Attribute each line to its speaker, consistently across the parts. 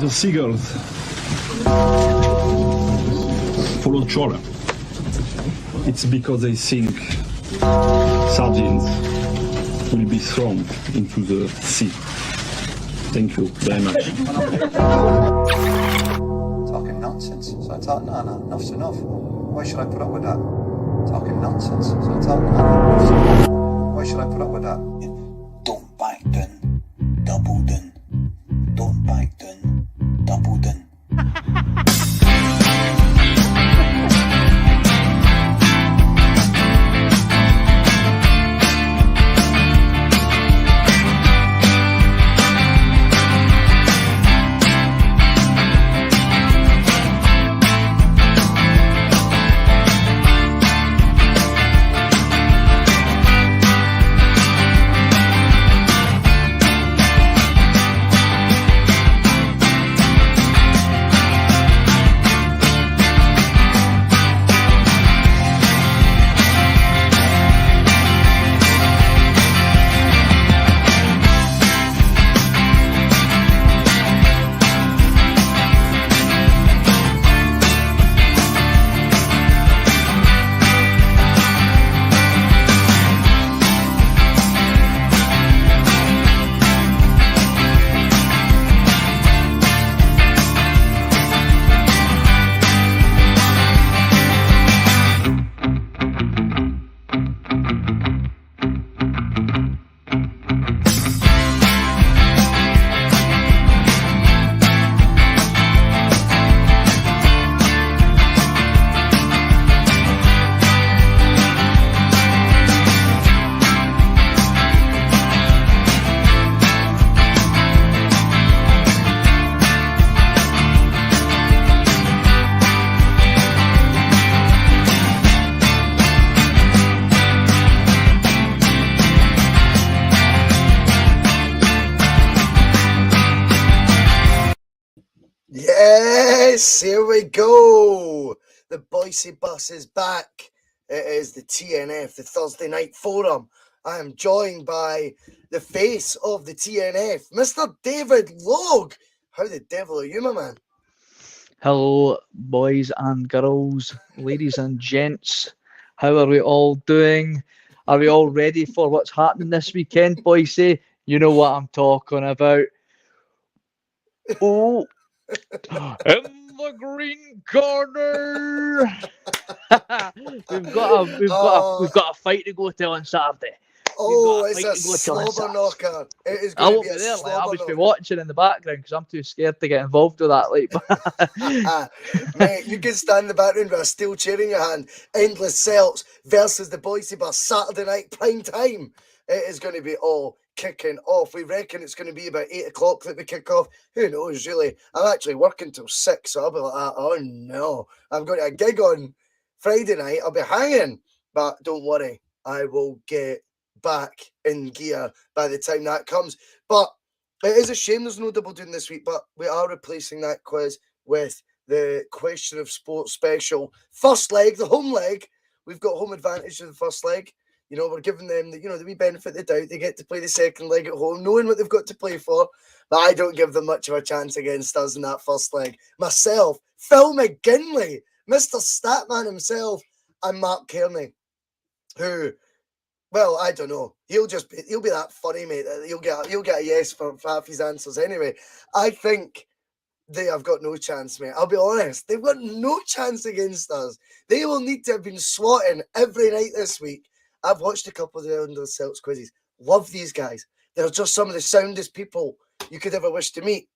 Speaker 1: The seagulls follow trawler. It's because they think sardines will be thrown into the sea. Thank you very much.
Speaker 2: Talking nonsense. So I thought, no, enough's enough. Why should I put up with that? Talking nonsense. So I thought, no, enough's enough. Why should I put up with that? Don't back down, double down. Don't back down, double down.
Speaker 3: Yes, here we go. The Bhoycie bus is back. It is the T.N.F, the Thursday Night Forum. I am joined by the face of the T.N.F, Mr. David Logue. How the devil are you, my man?
Speaker 4: Hello, boys and girls, ladies and gents. How are we all doing? Are we all ready for what's happening this weekend, Bhoycie? You know what I'm talking about. Oh, in the green corner, we've got a fight to go to on Saturday.
Speaker 3: Oh, it's a slobber knocker. It is going to be a slobber knocker.
Speaker 4: I'll just be watching in the background because I'm too scared to get involved with that.
Speaker 3: Mate, you can stand in the background with a steel chair in your hand. Endless Celts versus the Bhoycie bus, Saturday night, prime time. It is going to be all kicking off. We reckon it's going to be about 8 o'clock that we kick off. Who knows, really? I'm actually working till 6, so I'll be like, oh no. I've got a gig on Friday night. I'll be hanging. But don't worry, I will get back in gear by the time that comes. But it is a shame there's no double doing this week, but we are replacing that quiz with the Question of Sport special. First leg, the home leg. We've got home advantage to the first leg. You know, we're giving them the wee benefit of the doubt. They get to play the second leg at home, knowing what they've got to play for. But I don't give them much of a chance against us in that first leg. Myself, Phil McGinley, Mr. Statman himself, and Mark Kearney, who, well, I don't know. He'll be that funny, mate. He'll get a yes for half his answers anyway. I think they have got no chance, mate. I'll be honest. They've got no chance against us. They will need to have been swatting every night this week. I've watched a couple of the Under the Celts quizzes. Love these guys. They're just some of the soundest people you could ever wish to meet.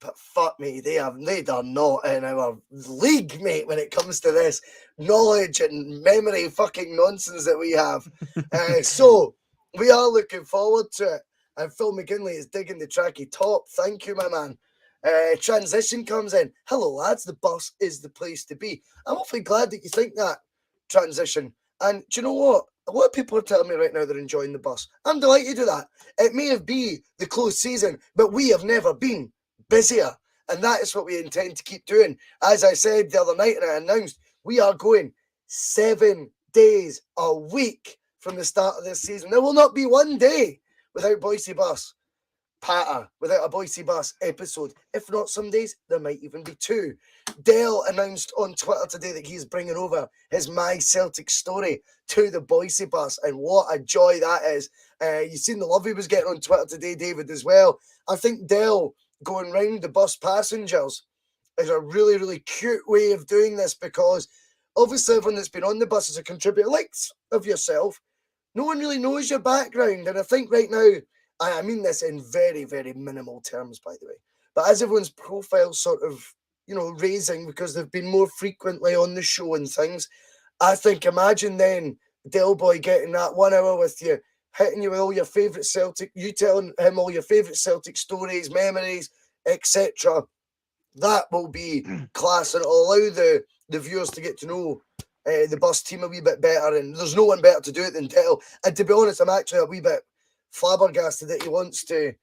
Speaker 3: But fuck me, they are not in our league, mate, when it comes to this knowledge and memory fucking nonsense that we have. So we are looking forward to it. And Phil McGinley is digging the tracky top. Thank you, my man. Transition comes in. Hello, lads. The bus is the place to be. I'm awfully glad that you think that, Transition. And do you know what? A lot of people are telling me right now they're enjoying the bus. I'm delighted with that. It may have been the close season, but we have never been busier. And that is what we intend to keep doing. As I said the other night and I announced, we are going 7 days a week from the start of this season. There will not be one day without Bhoycie Bus. patter without a Bhoycie Bus episode. If not some days, there might even be 2. Dale announced on Twitter today that he's bringing over his My Celtic story to the Bhoycie Bus, and what a joy that is. You've seen the love he was getting on Twitter today, David, as well. I think Dale going round the bus passengers is a really, really cute way of doing this, because obviously everyone that's been on the bus as a contributor, like of yourself, no one really knows your background. And I think right now, I mean this in very, very minimal terms, by the way, but as everyone's profile sort of, raising because they've been more frequently on the show and things, I think imagine then Del Boy getting that 1 hour with you, hitting you with all your favourite Celtic, you telling him all your favourite Celtic stories, memories, etc. That will be class, and it'll allow the viewers to get to know the bus team a wee bit better, and there's no one better to do it than Del. And to be honest, I'm actually a wee bit flabbergasted that he wants to,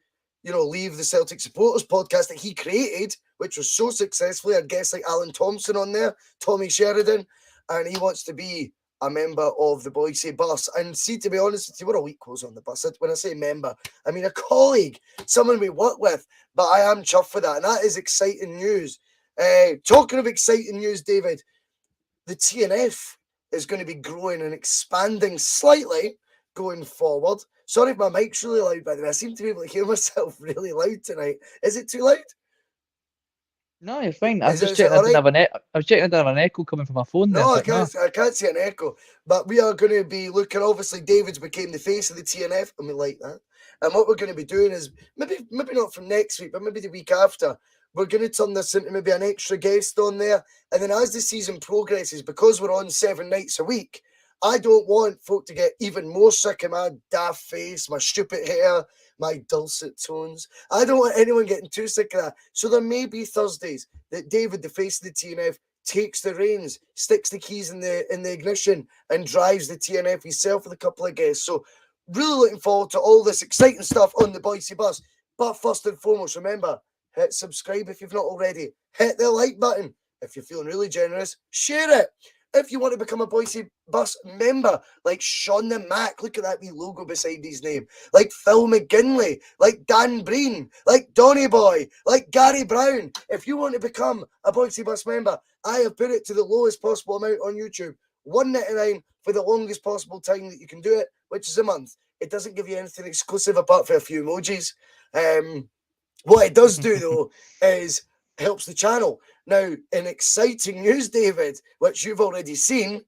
Speaker 3: leave the Celtic Supporters podcast that he created, which was so successful. I had guests like Alan Thompson on there, Tommy Sheridan, and he wants to be a member of the Bhoycie Bus. And see, to be honest with you, we're all equals on the bus. When I say member, I mean a colleague, someone we work with, but I am chuffed for that, and that is exciting news. Talking of exciting news, David, the T.N.F is going to be growing and expanding slightly going forward. Sorry if my mic's really loud, by the way. I seem to be able to hear myself really loud tonight. Is it too loud?
Speaker 4: No, you're fine. I was
Speaker 3: Is
Speaker 4: just
Speaker 3: it
Speaker 4: checking. I didn't
Speaker 3: alright?
Speaker 4: have I was checking. I didn't have an echo coming from my phone there,
Speaker 3: No,
Speaker 4: but no.
Speaker 3: I can't see an echo. But we are going to be looking, obviously, David's became the face of the T.N.F, and we like that. And what we're going to be doing is, maybe not from next week, but maybe the week after, we're going to turn this into maybe an extra guest on there. And then as the season progresses, because we're on 7 nights a week, I don't want folk to get even more sick of my daft face, my stupid hair, my dulcet tones. I don't want anyone getting too sick of that. So there may be Thursdays that David, the face of the T.N.F, takes the reins, sticks the keys in the ignition, and drives the T.N.F himself with a couple of guests. So really looking forward to all this exciting stuff on the Bhoycie Bus. But first and foremost, remember, hit subscribe if you've not already. Hit the like button. If you're feeling really generous, share it. If you want to become a Bhoycie Bus member, like Sean the Mac, look at that wee logo beside his name, like Phil McGinley, like Dan Breen, like Donny Boy, like Gary Brown. If you want to become a Bhoycie Bus member, I have put it to the lowest possible amount on YouTube, $1.99 for the longest possible time that you can do it, which is a month. It doesn't give you anything exclusive apart from a few emojis. What it does do, though, is helps the channel. Now, in exciting news, David, which you've already seen,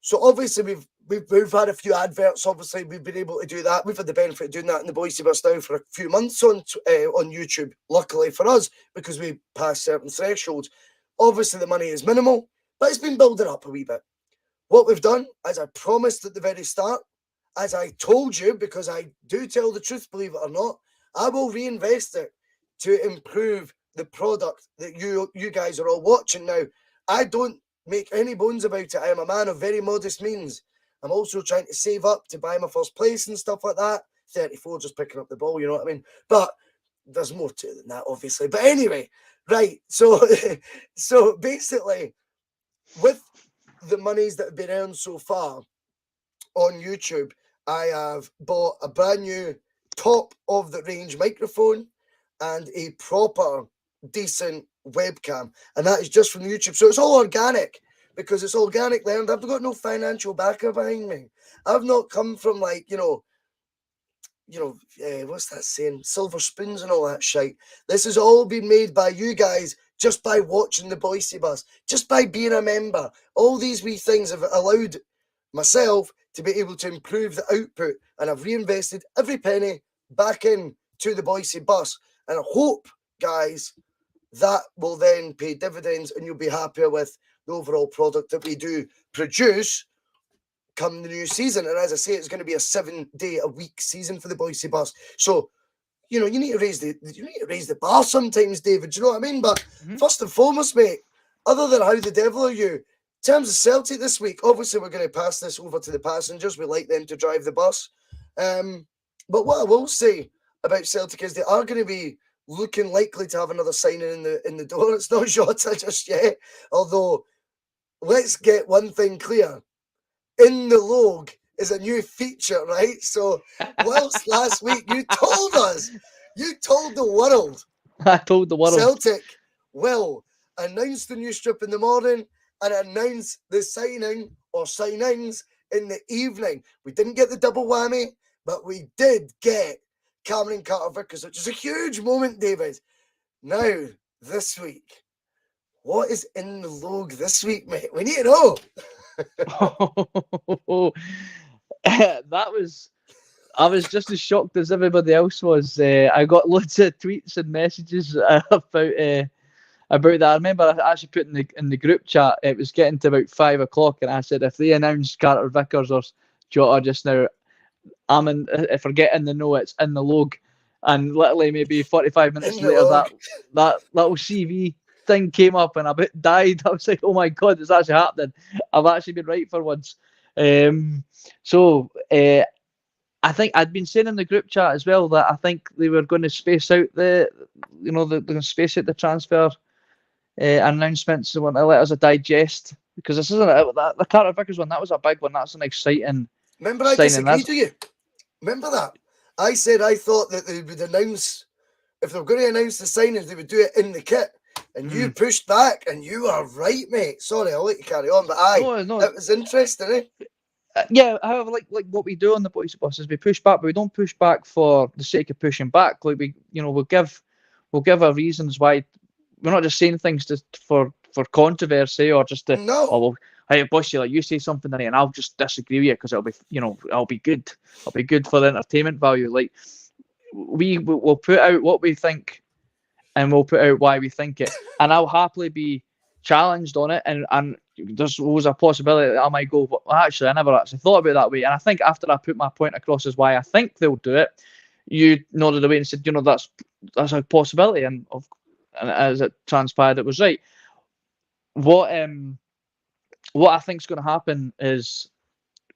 Speaker 3: so obviously we've had a few adverts. Obviously, we've been able to do that. We've had the benefit of doing that in the Bhoycie Bus now for a few months on YouTube. Luckily for us, because we passed certain thresholds. Obviously, the money is minimal, but it's been building up a wee bit. What we've done, as I promised at the very start, as I told you, because I do tell the truth, believe it or not, I will reinvest it to improve the product that you guys are all watching now. I don't make any bones about it. I am a man of very modest means. I'm also trying to save up to buy my first place and stuff like that. 34, just picking up the ball, you know what I mean? But there's more to it than that, obviously. But anyway, right. So, so basically, with the monies that have been earned so far on YouTube, I have bought a brand new top of the range microphone and a proper decent webcam, and that is just from YouTube. So it's all organic, because it's organic learned. I've got no financial backer behind me. I've not come from like, what's that saying? Silver spoons and all that shite. This has all been made by you guys just by watching the Bhoycie Bus, just by being a member. All these wee things have allowed myself to be able to improve the output, and I've reinvested every penny back in to the Bhoycie Bus, and I hope, guys, that will then pay dividends and you'll be happier with the overall product that we do produce come the new season. And as I say, it's going to be a 7-day-a-week season for the Bhoycie Bus. So, you need to raise the bar sometimes, David. Do you know what I mean? But first and foremost, mate, other than how the devil are you, in terms of Celtic this week, obviously we're going to pass this over to the passengers. We like them to drive the bus. But what I will say about Celtic is they are going to be looking likely to have another signing in the door. It's not Jota just yet. Although, let's get one thing clear. In the Logue is a new feature, right? So, whilst last week you told us You told the world
Speaker 4: I told the world.
Speaker 3: Celtic will announce the new strip in the morning and announce the signing or signings in the evening. We didn't get the double whammy, but we did get Cameron Carter-Vickers, which is a huge moment, David. Now, this week, what is in the log this week, mate? We need to know.
Speaker 4: I was just as shocked as everybody else was. I got loads of tweets and messages about that. I remember I actually put in the group chat. It was getting to about 5 o'clock, and I said, if they announce Carter-Vickers or Jota just now, if we're getting the know, it's in the log. And literally maybe 45 minutes later, that little CV thing came up, and I about died. I was like, oh my God, it's actually happening. I've actually been right for once. I think I'd been saying in the group chat as well that I think they were going to space out they're going to space out the transfer announcements. They want to let us digest, because this isn't the Carter-Vickers one. That was a big one. That's an exciting.
Speaker 3: Remember, I disagreed with you. Remember that? I said I thought that they would announce, if they were going to announce the signings, they would do it in the kit. And you pushed back, and you are right, mate. Sorry, I'll let you carry on, but it was interesting, eh?
Speaker 4: Yeah, however, like what we do on the Bhoycie bus is we push back, but we don't push back for the sake of pushing back. Like we'll give our reasons why. We're not just saying things for controversy or just to.
Speaker 3: No.
Speaker 4: Oh, well, hey, Bhoycie, like you say something today, and I'll just disagree with you because I'll be good. I'll be good for the entertainment value. Like we'll put out what we think, and we'll put out why we think it, and I'll happily be challenged on it, and there's always a possibility that I might go, well, actually, I never actually thought about it that way. And I think after I put my point across as why I think they'll do it, you nodded away and said, that's a possibility, and as it transpired, it was right. What I think is going to happen is,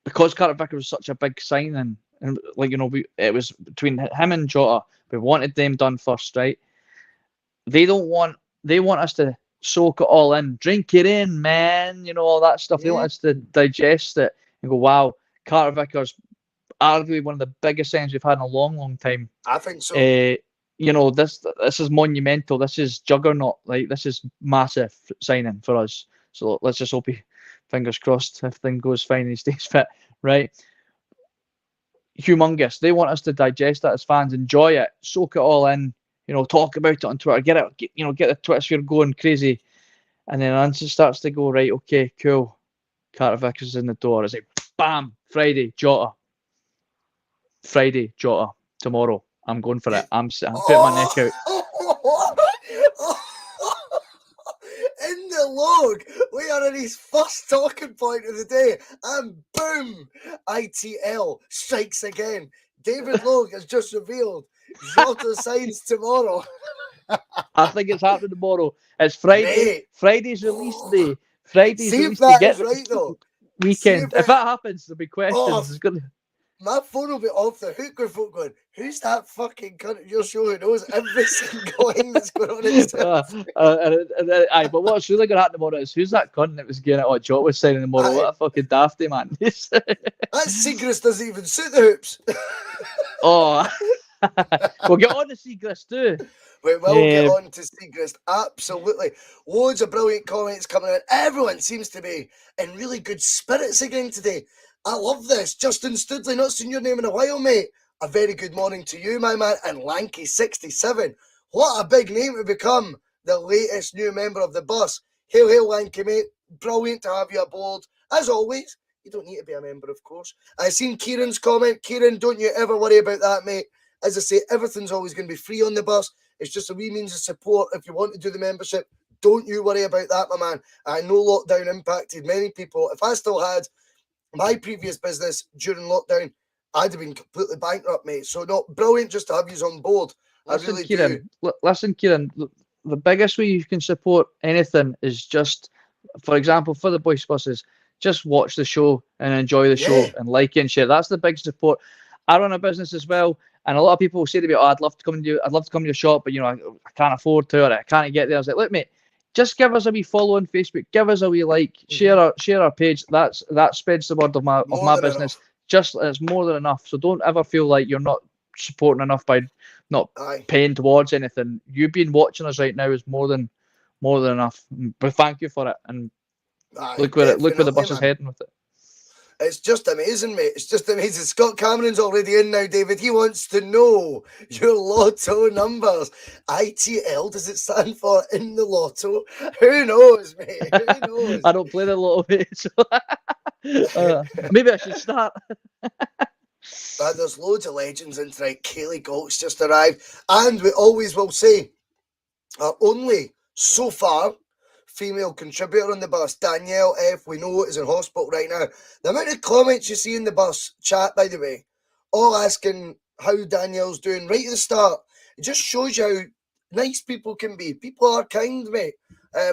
Speaker 4: because Carter-Vickers was such a big signing, and it was between him and Jota, we wanted them done first, right? They want us to soak it all in, drink it in, man, all that stuff. They want us to digest it and go, wow, Carter-Vickers, arguably one of the biggest signings we've had in a long, long time.
Speaker 3: I think so.
Speaker 4: This is monumental. This is juggernaut. Like, this is massive signing for us. So let's just hope fingers crossed, if things goes fine, he stays fit, right? Humongous. They want us to digest that as fans, enjoy it, soak it all in. Talk about it on Twitter, get the Twitter sphere going crazy, and then once it starts to go, right, okay, cool, Carter-Vickers is in the door. It's like, bam, Friday, Jota, tomorrow. I'm going for it. I'm putting my neck out.
Speaker 3: In the log, we are in his first talking point of the day, and boom, ITL strikes again. David Logue has just revealed Jota signs tomorrow.
Speaker 4: I think it's happening tomorrow. It's Friday.
Speaker 3: Mate.
Speaker 4: Friday's release day. Friday's
Speaker 3: See
Speaker 4: release
Speaker 3: if that
Speaker 4: day.
Speaker 3: is right, though.
Speaker 4: Weekend. If that happens, there'll be questions.
Speaker 3: My phone will be off the hook with folk going, who's that fucking cunt at your show who knows every single thing that's going on?
Speaker 4: But what's really going to happen tomorrow is, who's that cunt that was getting it? Jota was signing tomorrow. What a fucking dafty, man.
Speaker 3: That Seagrass doesn't even suit the hoops.
Speaker 4: We'll get on to Seagrass too.
Speaker 3: We will get on to Seagrass, absolutely. Loads of brilliant comments coming in. Everyone seems to be in really good spirits again today. I love this. Justin Studley, not seen your name in a while, mate. A very good morning to you, my man. And Lanky67. What a big name to become the latest new member of the bus. Hail, hail, Lanky, mate. Brilliant to have you aboard. As always, you don't need to be a member, of course. I seen Kieran's comment. Kieran, don't you ever worry about that, mate. As I say, everything's always going to be free on the bus. It's just a wee means of support. If you want to do the membership, don't you worry about that, my man. I know lockdown impacted many people. If I still had my previous business during lockdown, I'd have been completely bankrupt, mate. So, no, brilliant just to have you on board.
Speaker 4: Listen,
Speaker 3: I really
Speaker 4: Kieran,
Speaker 3: do.
Speaker 4: Listen, Kieran, the biggest way you can support anything is just, for example, for the Bhoycie buses, just watch the show and enjoy the show and like and share. That's the big support. I run a business as well, and a lot of people say to me, I'd love to come to your shop, but I can't afford to, or I can't get there. I was like, look, mate, just give us a wee follow on Facebook, give us a wee like, share our page. That spreads the word of my business. Just, it's more than enough. So don't ever feel like you're not supporting enough by not
Speaker 3: Aye.
Speaker 4: paying towards anything. You being watching us right now is more than enough. But thank you for it. And
Speaker 3: Aye,
Speaker 4: look where the bus is
Speaker 3: man.
Speaker 4: heading with it.
Speaker 3: It's just amazing, mate. It's just amazing. Scott Cameron's already in now, David. He wants to know your lotto numbers. ITL, does it stand for in the lotto? Who knows, mate? Who knows?
Speaker 4: I don't play the lotto, mate, so maybe I should start.
Speaker 3: There's loads of legends in tonight. Kaylee Galt's just arrived. And we always will say, our only, so far, female contributor on the bus, Danielle F, we know is in hospital right now. The amount of comments you see in the bus chat, by the way, all asking how Danielle's doing right at the start. It just shows you how nice people can be. People are kind, mate.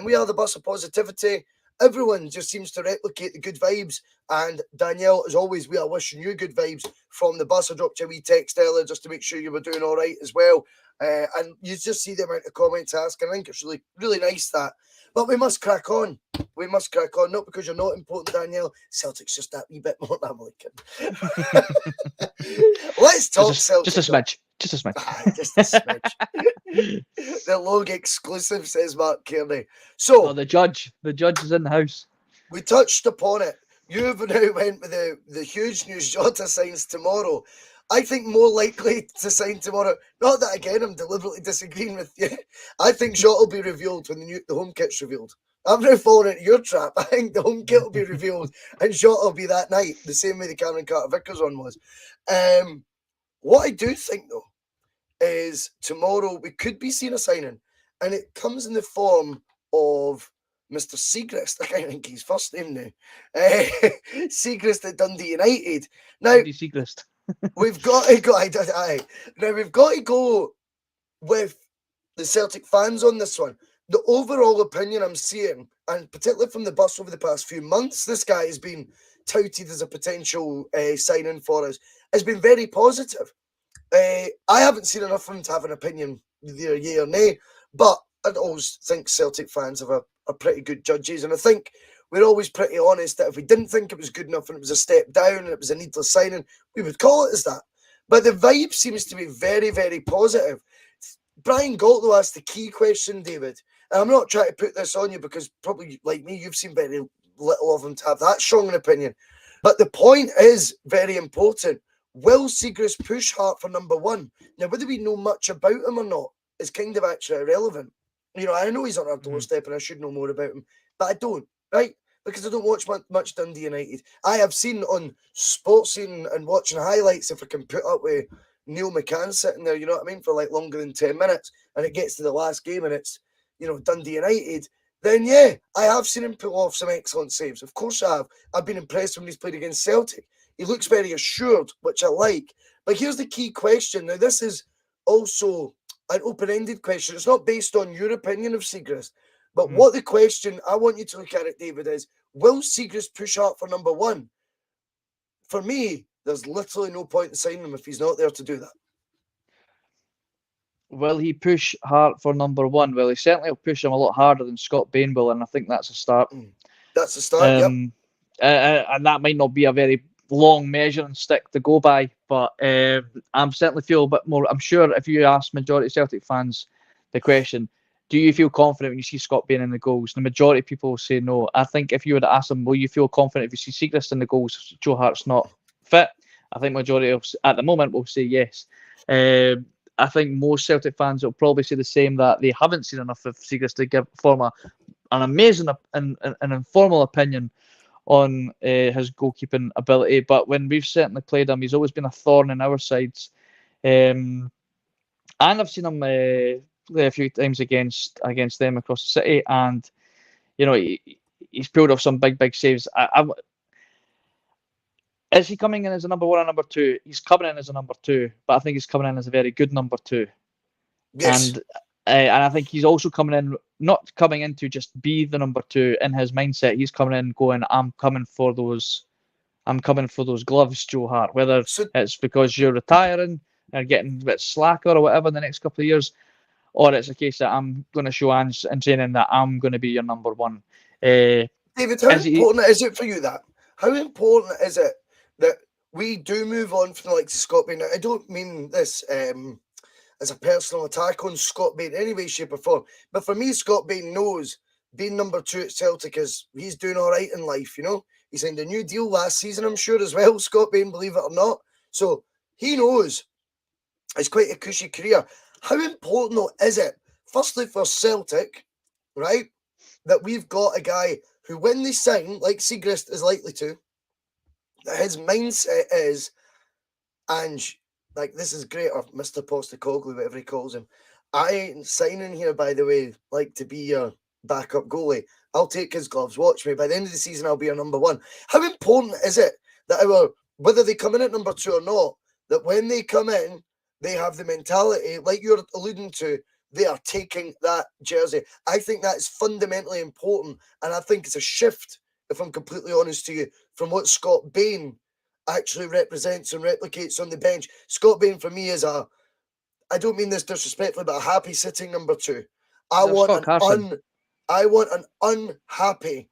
Speaker 3: We are the bus of positivity. Everyone just seems to replicate the good vibes. And Danielle, as always, we are wishing you good vibes from the bus. I dropped you a wee text earlier just to make sure you were doing all right as well. And you just see the amount of comments asking. I think it's really, really nice that. But we must crack on. We must crack on. Not because you're not important, Danielle. Celtic's just that wee bit more than I'm liking. Let's talk Celtic.
Speaker 4: Just a smidge. Just a smidge.
Speaker 3: Just a smidge. The Logue exclusive, says Mark Kearney. So
Speaker 4: the judge is in the house.
Speaker 3: We touched upon it. You've now went with the huge news. Jota signs tomorrow. I think more likely to sign tomorrow. Not that, again, I'm deliberately disagreeing with you. I think Jota will be revealed when the home kit's revealed. I'm now falling into your trap. I think the home kit will be revealed and Jota will be that night, the same way the Cameron Carter Vickers one was. What I do think, though, is tomorrow we could be seeing a signing, and it comes in the form of Mr. Segrist. I can't think his first name now. Segrist at Dundee United. Now,
Speaker 4: Segrist.
Speaker 3: We've got to go. Now we've got to go with the Celtic fans on this one. The overall opinion I'm seeing, and particularly from the bus over the past few months, this guy has been touted as a potential signing for us, has been very positive. I haven't seen enough of him to have an opinion, either yay or nay, but I always think Celtic fans are pretty good judges, and I think we're always pretty honest that if we didn't think it was good enough and it was a step down and it was a needless signing, we would call it as that. But the vibe seems to be very, very positive. Brian Galt, though, asked the key question, David, and I'm not trying to put this on you because probably, like me, you've seen very little of him to have that strong an opinion. But the point is very important. Will Segrist push Hart for number one? Now, whether we know much about him or not is kind of actually irrelevant. You know, I know he's on our doorstep and I should know more about him, but I don't, right? Because I don't watch much Dundee United. I have seen on Sportscene and watching highlights, if I can put up with Neil McCann sitting there, you know what I mean, for like longer than 10 minutes, and it gets to the last game and it's, you know, Dundee United, then yeah, I have seen him pull off some excellent saves. Of course I have. I've been impressed when he's played against Celtic. He looks very assured, which I like. But here's the key question. Now, this is also an open-ended question. It's not based on your opinion of Segrist. But what the question I want you to look at it, David, is will Segrist push Hart for number one? For me, there's literally no point in signing him if he's not there to do that.
Speaker 4: Will he push Hart for number one? Well, he certainly will push him a lot harder than Scott Bain will, and I think that's a start.
Speaker 3: That's a start, yep.
Speaker 4: And that might not be a very long measuring stick to go by, but I'm certainly feel a bit more. I'm sure if you ask majority of Celtic fans the question, do you feel confident when you see Scott Bain in the goals? The majority of people will say no. I think if you were to ask them, will you feel confident if you see Segrist in the goals, Joe Hart's not fit? I think majority of, at the moment, will say yes. I think most Celtic fans will probably say the same, that they haven't seen enough of Segrist to form an amazing and informal opinion on his goalkeeping ability. But when we've certainly played him, he's always been a thorn in our sides. And I've seen him play a few times against them across the city, and you know he's pulled off some big saves. Is he coming in as a number one or number two? He's coming in as a number two, but I think he's coming in as a very good number two.
Speaker 3: Yes.
Speaker 4: And I think he's also not coming in to just be the number two in his mindset. He's coming in going, I'm coming for those gloves, Joe Hart. Whether it's because you're retiring and getting a bit slacker or whatever in the next couple of years, or it's a case that I'm going to show hands and training that I'm going to be your number one.
Speaker 3: David, how important is it for you that? How important is it that we do move on from the likes of Scott Bain? I don't mean this as a personal attack on Scott Bain in any way, shape or form. But for me, Scott Bain knows being number 2 at Celtic is he's doing all right in life, you know. He signed a new deal last season, I'm sure, as well, Scott Bain, believe it or not. So he knows it's quite a cushy career. How important, though, is it, firstly for Celtic, right, that we've got a guy who, when they sign, like Siegrist is likely to, that his mindset is, and like, this is great, or Mr. Postecoglou, whatever he calls him, I ain't signing here, by the way, like, to be your backup goalie. I'll take his gloves. Watch me. By the end of the season, I'll be your number 1. How important is it that whether they come in at number 2 or not, that when they come in, they have the mentality, like you're alluding to, they are taking that jersey. I think that's fundamentally important, and I think it's a shift, if I'm completely honest to you, from what Scott Bain actually represents and replicates on the bench. Scott Bain, for me, is I don't mean this disrespectfully, but a happy sitting number 2. I
Speaker 4: There's
Speaker 3: want
Speaker 4: Scott Carson.
Speaker 3: an unhappy,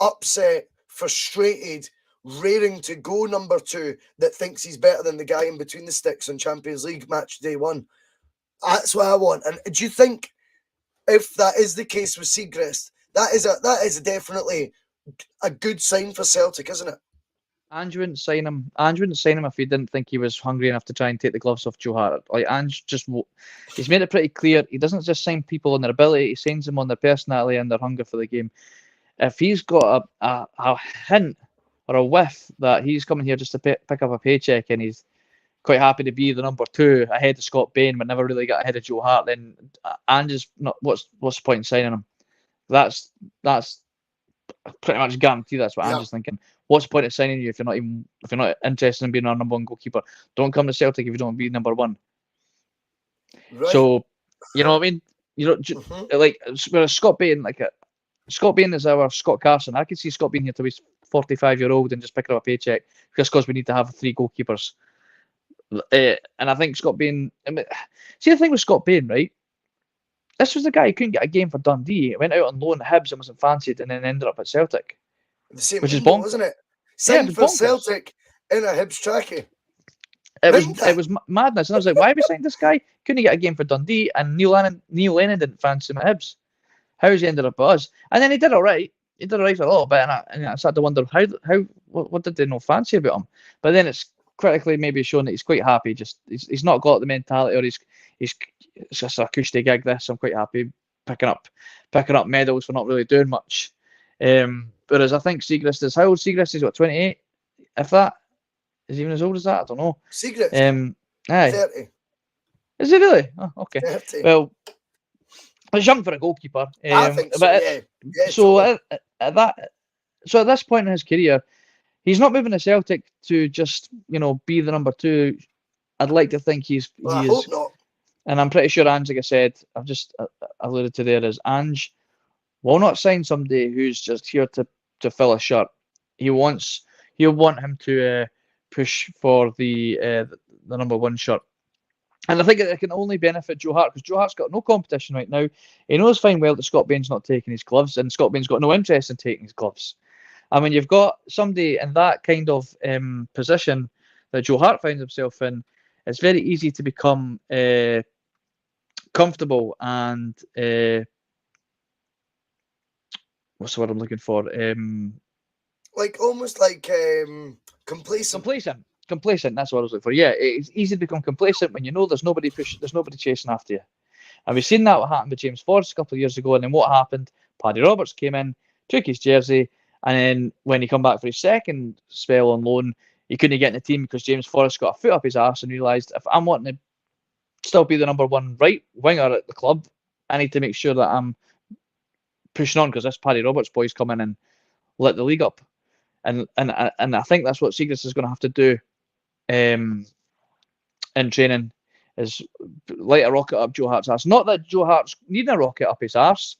Speaker 3: upset, frustrated, raring to go number 2 that thinks he's better than the guy in between the sticks on Champions League match day 1. That's what I want. And do you think, if that is the case with Siegrist, that is definitely a good sign for Celtic, isn't it?
Speaker 4: Ange wouldn't sign him. Ange wouldn't sign him if he didn't think he was hungry enough to try and take the gloves off Joe Hart. Like, Ange he's made it pretty clear. He doesn't just sign people on their ability. He signs them on their personality and their hunger for the game. If he's got a hint or a whiff that he's coming here just to pick up a paycheck and he's quite happy to be the number 2 ahead of Scott Bain, but never really got ahead of Joe Hart, then Ange is not. What's the point in signing him? That's pretty much guaranteed. That's what Ange is thinking. What's the point of signing you if you're not interested in being our number 1 goalkeeper? Don't come to Celtic if you don't be number 1.
Speaker 3: Right.
Speaker 4: So, you know what I mean? You know, like, whereas Scott Bain is our Scott Carson. I could see Scott Bain here to be 45-year-old and just picking up a paycheck just because we need to have 3 goalkeepers. And I think Scott Bain. See, the thing with Scott Bain, right? This was the guy who couldn't get a game for Dundee. He went out on loan at Hibs and wasn't fancied, and then ended up at Celtic.
Speaker 3: The same
Speaker 4: which is
Speaker 3: window,
Speaker 4: bonkers,
Speaker 3: wasn't it?
Speaker 4: Yeah,
Speaker 3: Signed for Celtic in a Hibs trackie.
Speaker 4: It was madness, and I was like, why have we signed this guy? Couldn't he get a game for Dundee? And Neil Lennon didn't fancy him at Hibs. How's he ended up at us? And then he did all right. He did all right for a little bit, and I started to wonder what did they not fancy about him? But then it's critically maybe shown that he's quite happy. Just he's not got the mentality, or it's just a cushy gig. This I'm quite happy picking up medals for not really doing much. Whereas I think Siegrist is, how old Siegrist is? What, 28? If that is even as old as that, I don't know.
Speaker 3: Siegrist,
Speaker 4: 30. Is he really? Oh, okay.
Speaker 3: 30.
Speaker 4: Well, it's young for a goalkeeper.
Speaker 3: I think so.
Speaker 4: So so at this point in his career, he's not moving to Celtic to just be the number 2. I'd like to think he
Speaker 3: I
Speaker 4: is.
Speaker 3: hope not.
Speaker 4: And I'm pretty sure Ange, like I said, I've just alluded to there, is Ange will not sign somebody who's just here to fill a shirt. He'll want him to push for the number 1 shirt. And I think it can only benefit Joe Hart, because Joe Hart's got no competition right now. He knows fine well that Scott Bain's not taking his gloves, and Scott Bain's got no interest in taking his gloves. I mean, you've got somebody in that kind of position that Joe Hart finds himself in. It's very easy to become comfortable and what's the word I'm looking for?
Speaker 3: Like almost like complacent.
Speaker 4: Complacent. That's what I was looking for. Yeah, it's easy to become complacent when you know there's nobody chasing after you. And we've seen that what happened with James Forrest a couple of years ago. And then what happened? Paddy Roberts came in, took his jersey, and then when he come back for his second spell on loan, he couldn't get in the team because James Forrest got a foot up his arse and realised, if I'm wanting to still be the number 1 right winger at the club, I need to make sure that I'm pushing on, because this Paddy Roberts boy's come in and lit the league up. And I think that's what Siegrist is going to have to do in training, is light a rocket up Joe Hart's arse. Not that Joe Hart's needing a rocket up his arse.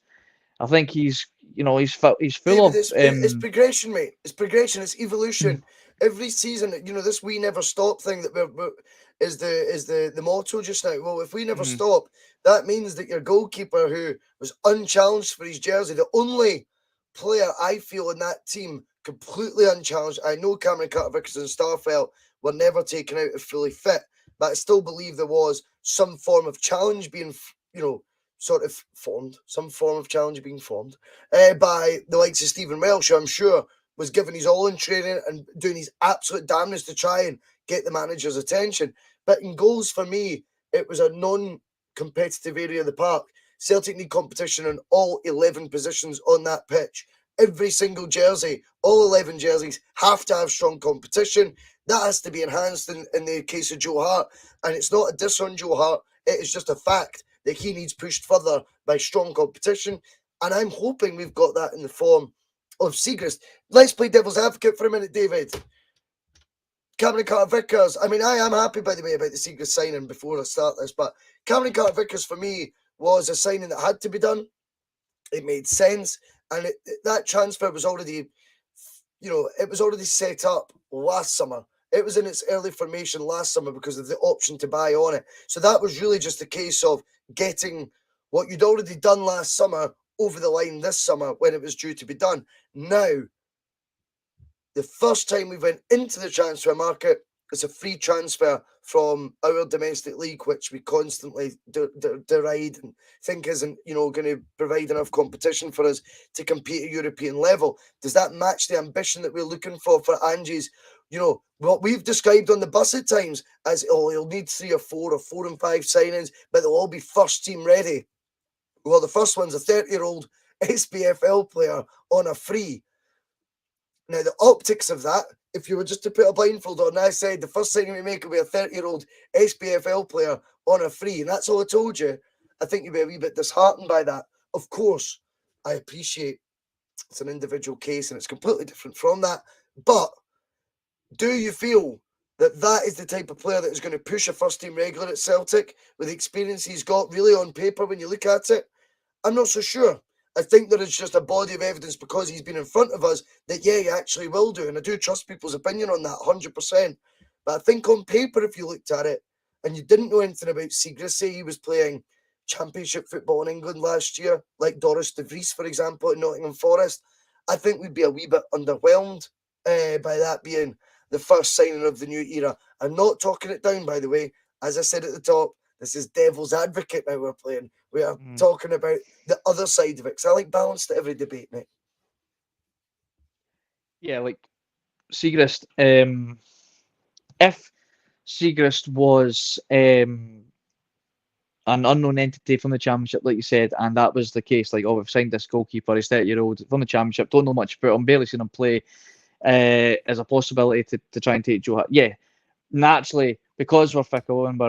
Speaker 4: I think he's full of
Speaker 3: it's progression, mate. It's progression. It's evolution. Every season, this "we never stop" thing that is the motto just now. Well, if we never stop, that means that your goalkeeper, who was unchallenged for his jersey, the only player I feel in that team completely unchallenged. I know Cameron Carter-Vickers and Starfelt were never taken out if fully fit, but I still believe there was some form of challenge being, sort of formed, some form of challenge being formed by the likes of Stephen Welsh, who I'm sure was giving his all in training and doing his absolute damnedest to try and get the manager's attention. But in goals, for me, it was a non-competitive area of the park. Celtic need competition in all 11 positions on that pitch. Every single jersey, all 11 jerseys, have to have strong competition. That has to be enhanced in the case of Joe Hart. And it's not a diss on Joe Hart. It is just a fact that he needs pushed further by strong competition. And I'm hoping we've got that in the form of Siegrist. Let's play devil's advocate for a minute, David. Cameron Carter-Vickers. I mean, I am happy, by the way, about the Siegrist signing before I start this, but Cameron Carter-Vickers, for me, was a signing that had to be done. It made sense. And that transfer was already, it was already set up last summer. It was in its early formation last summer because of the option to buy on it. So that was really just a case of getting what you'd already done last summer over the line this summer when it was due to be done. Now, the first time we went into the transfer market, it's a free transfer from our domestic league, which we constantly deride and think isn't, going to provide enough competition for us to compete at European level. Does that match the ambition that we're looking for Angie's? What we've described on the bus at times as, he'll need 3 or 4 or 4 and 5 signings, but they'll all be first team ready. Well, the first one's a 30-year-old SPFL player on a free. Now, the optics of that, if you were just to put a blindfold on, I said the first signing we make will be a 30-year-old SPFL player on a free, and that's all I told you, I think you'd be a wee bit disheartened by that. Of course, I appreciate it's an individual case and it's completely different from that, but do you feel that that is the type of player that is going to push a first-team regular at Celtic with the experience he's got really on paper when you look at it? I'm not so sure. I think there is just a body of evidence because he's been in front of us that, yeah, he actually will do. And I do trust people's opinion on that 100%. But I think on paper, if you looked at it and you didn't know anything about Siegrist, say he was playing championship football in England last year, like Doris de Vries, for example, at Nottingham Forest, I think we'd be a wee bit underwhelmed by that being the first signing of the new era. I'm not talking it down, by the way. As I said at the top, this is devil's advocate now we're playing. We are talking about the other side of it. Because I like balance to every debate, mate.
Speaker 4: Yeah, like Siegrist. If Siegrist was an unknown entity from the championship, like you said, and that was the case, like, we've signed this goalkeeper, he's 30-year-old from the championship, don't know much about him, barely seen him play, as a possibility to try and take Joe Hart. Yeah, naturally, because we're fickle and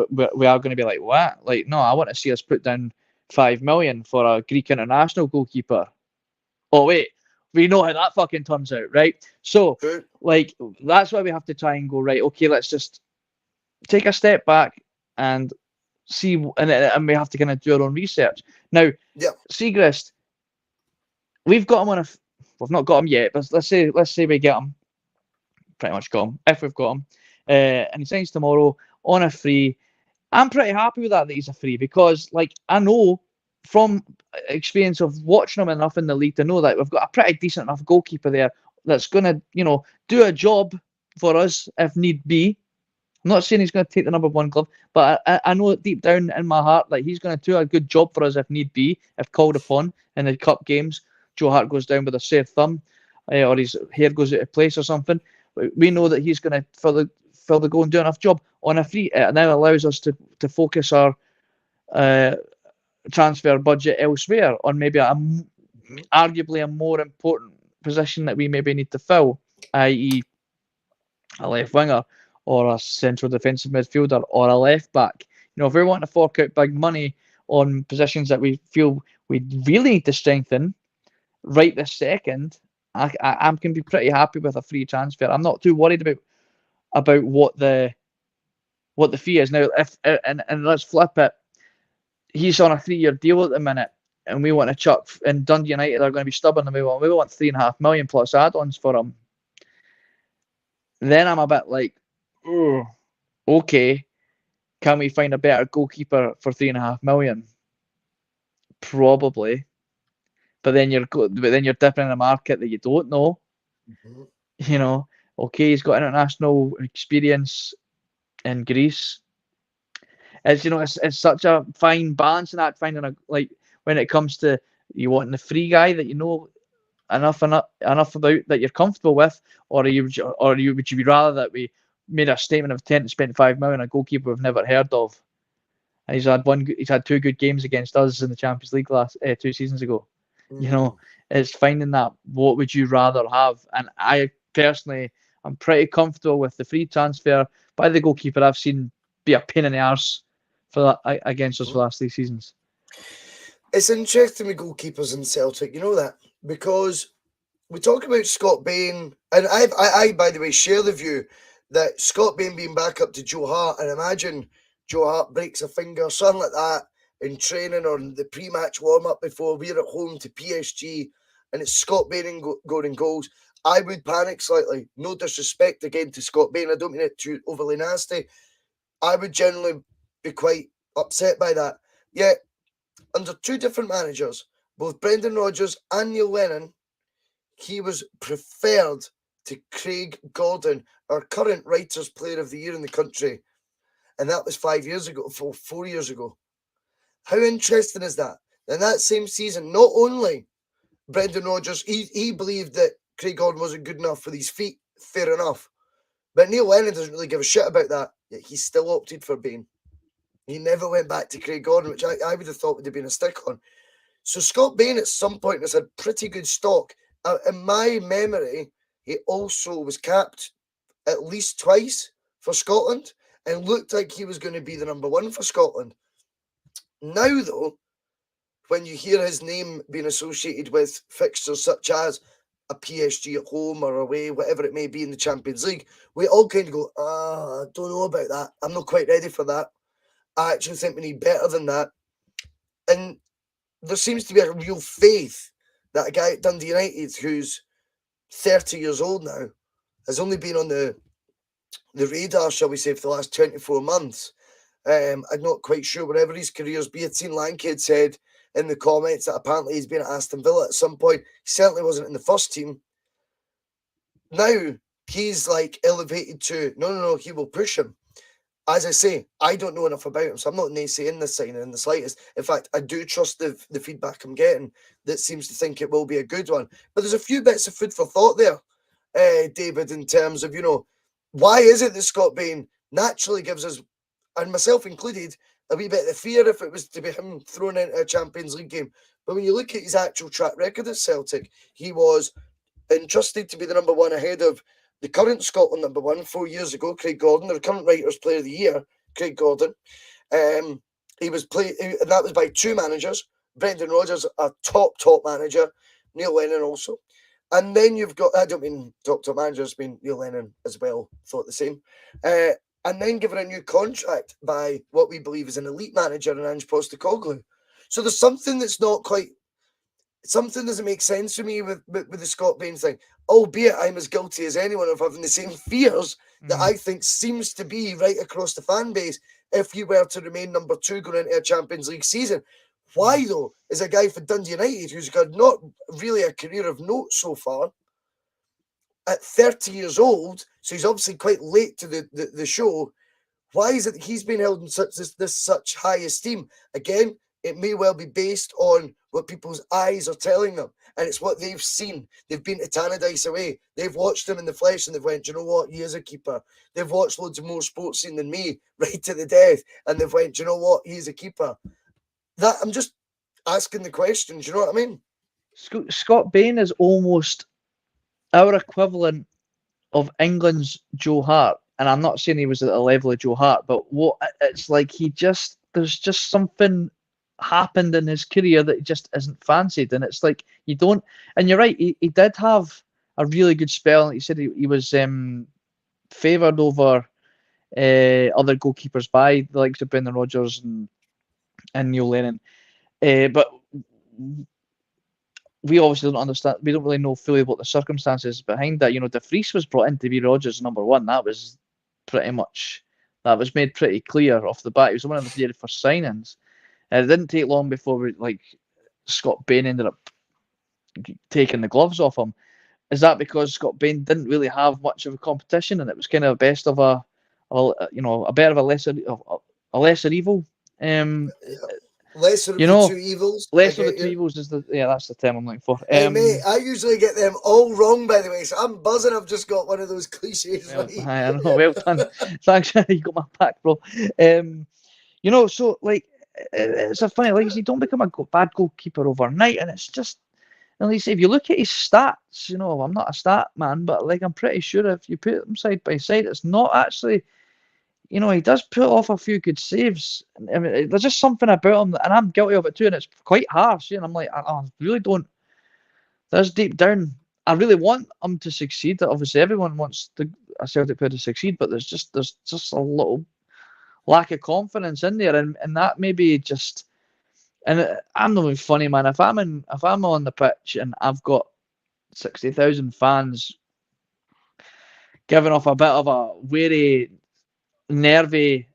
Speaker 4: we are going to be like, what? Like, no, I want to see us put down 5 million for a Greek international goalkeeper. Oh, wait, we know how that fucking turns out, right? So, like, that's why we have to try and go, right, okay, let's just take a step back and see, and we have to kind of do our own research. Now, Siegrist, we've got him on we've not got him yet, but let's say we get him. Pretty much got him, if we've got him. And he signs tomorrow on a free. I'm pretty happy with that he's a free because, like, I know from experience of watching him enough in the league to know that we've got a pretty decent enough goalkeeper there that's going to, do a job for us if need be. I'm not saying he's going to take the number 1 glove, but I know deep down in my heart that he's going to do a good job for us if need be, if called upon in the cup games. Joe Hart goes down with a sore thumb, or his hair goes out of place or something. We know that he's going to fill the goal and do enough job on a free. It now allows us to focus our transfer budget elsewhere on maybe arguably a more important position that we maybe need to fill, i.e. a left winger or a central defensive midfielder or a left back. If we want to fork out big money on positions that we feel we really need to strengthen right this second, I'm going to be pretty happy with a free transfer. I'm not too worried about what the fee is now. And let's flip it. He's on a 3-year deal at the minute, and we want to chuck. And Dundee United are going to be stubborn, and we want 3.5 million plus add-ons for him. Then I'm a bit like, oh, okay, can we find a better goalkeeper for 3.5 million? Probably. But then you're dipping in a market that you don't know. Okay, he's got international experience. in Greece. It's such a fine balance in that, finding when it comes to you wanting the free guy that enough about that you're comfortable with, or would you be rather that we made a statement of intent to spend 5 million on a goalkeeper we've never heard of, and he's had 2 good games against us in the Champions League last 2 seasons ago. It's finding that what would you rather have, and I personally I'm pretty comfortable with the free transfer by the goalkeeper I've seen be a pain in the arse for that against us for the last 3 seasons.
Speaker 3: It's interesting with goalkeepers in Celtic, you know that, because we talk about Scott Bain, and I by the way share the view that Scott Bain being back up to Joe Hart, and imagine Joe Hart breaks a finger, something like that, in training or the pre-match warm-up before we're at home to PSG, and it's Scott Bain going goals. I would panic slightly. No disrespect again to Scott Bain, I don't mean it too overly nasty. I would generally be quite upset by that. Yet, under 2 different managers, both Brendan Rodgers and Neil Lennon, he was preferred to Craig Gordon, our current Writers' Player of the Year in the country. And that was 4 years ago. How interesting is that? In that same season, not only Brendan Rodgers, he believed that Craig Gordon wasn't good enough for these feet, fair enough. But Neil Lennon doesn't really give a shit about that, yet he still opted for Bain. He never went back to Craig Gordon, which I would have thought would have been a stick on. So Scott Bain at some point has had pretty good stock. In my memory, he also was capped at least twice for Scotland and looked like he was going to be the number 1 for Scotland. Now, though, when you hear his name being associated with fixtures such as a PSG at home or away, whatever it may be in the Champions League, we all kind of go, I don't know about that. I'm not quite ready for that. I actually think we need better than that. And there seems to be a real faith that a guy at Dundee United who's 30 years old now has only been on the radar, shall we say, for the last 24 months. I'm not quite sure wherever his career's been. I'd seen Lankhead said in the comments that apparently he's been at Aston Villa at some point. He certainly wasn't in the first team. Now he's like elevated to, no, he will push him. As I say, I don't know enough about him, so I'm not naysaying this signing in the slightest. In fact, I do trust the feedback I'm getting that seems to think it will be a good one. But there's a few bits of food for thought there, David, in terms of, why is it that Scott Bain naturally gives us, and myself included, a wee bit of fear if it was to be him thrown into a Champions League game. But when you look at his actual track record at Celtic, he was entrusted to be the number 1 ahead of the current Scotland number 1 4 years ago, Craig Gordon, the current Writers' Player of the Year, Craig Gordon. He was and that was by 2 managers. Brendan Rodgers, a top manager. Neil Lennon also. And then you've got, I don't mean top managers, I mean Neil Lennon as well, thought the same. And then given a new contract by what we believe is an elite manager in Ange Postecoglou. So there's something that's not quite, something doesn't make sense to me with the Scott Bain thing, albeit I'm as guilty as anyone of having the same fears that I think seems to be right across the fan base if you were to remain number 2 going into a Champions League season. Why, though, is a guy for Dundee United who's got not really a career of note so far, at 30 years old, so he's obviously quite late to the show, why is it that he's been held in such high esteem? Again, it may well be based on what people's eyes are telling them, and it's what they've seen. They've been to Tannadice away. They've watched him in the flesh, and they've went, do you know what? He is a keeper. They've watched loads of more sports scene than me, right to the death, and they've went, do you know what? He's a keeper. That I'm just asking the question. Do you know what I mean?
Speaker 4: Scott Bain is almost our equivalent of England's Joe Hart, and I'm not saying he was at the level of Joe Hart, but what it's like there's just something happened in his career that just isn't fancied, and it's like you don't. And you're right, he did have a really good spell. He said he was favoured over other goalkeepers by the likes of Brendan Rodgers and Neil Lennon, but we obviously don't understand. We don't really know fully what the circumstances behind that. De Vries was brought in to be Rodgers' number 1. That was made pretty clear off the bat. He was one of the very first signings. It didn't take long before Scott Bain ended up taking the gloves off him. Is that because Scott Bain didn't really have much of a competition and it was kind of best of a a bit of a lesser evil.
Speaker 3: Lesser of
Speaker 4: You
Speaker 3: the
Speaker 4: know,
Speaker 3: two evils. I
Speaker 4: lesser of the
Speaker 3: get
Speaker 4: two
Speaker 3: you.
Speaker 4: evils is that's the term I'm looking for.
Speaker 3: Hey, mate, I usually get them all wrong, by the way, so I'm buzzing I've just got one of those cliches
Speaker 4: Well,
Speaker 3: right.
Speaker 4: I know, well done. Thanks, you got my back, bro. So like it's a funny, like you say, don't become a bad goalkeeper overnight, and it's just. At least if you look at his stats, I'm not a stat man, but like I'm pretty sure if you put them side by side, it's not actually. He does put off a few good saves. I mean, there's just something about him, and I'm guilty of it too, and it's quite harsh. And I'm like, I really don't. That's deep down. I really want him to succeed. Obviously, everyone wants a Celtic player to succeed, but there's just a little lack of confidence in there, and that maybe just. And I'm not even funny, man. If I'm on the pitch and I've got 60,000 fans giving off a bit of a weary, nervy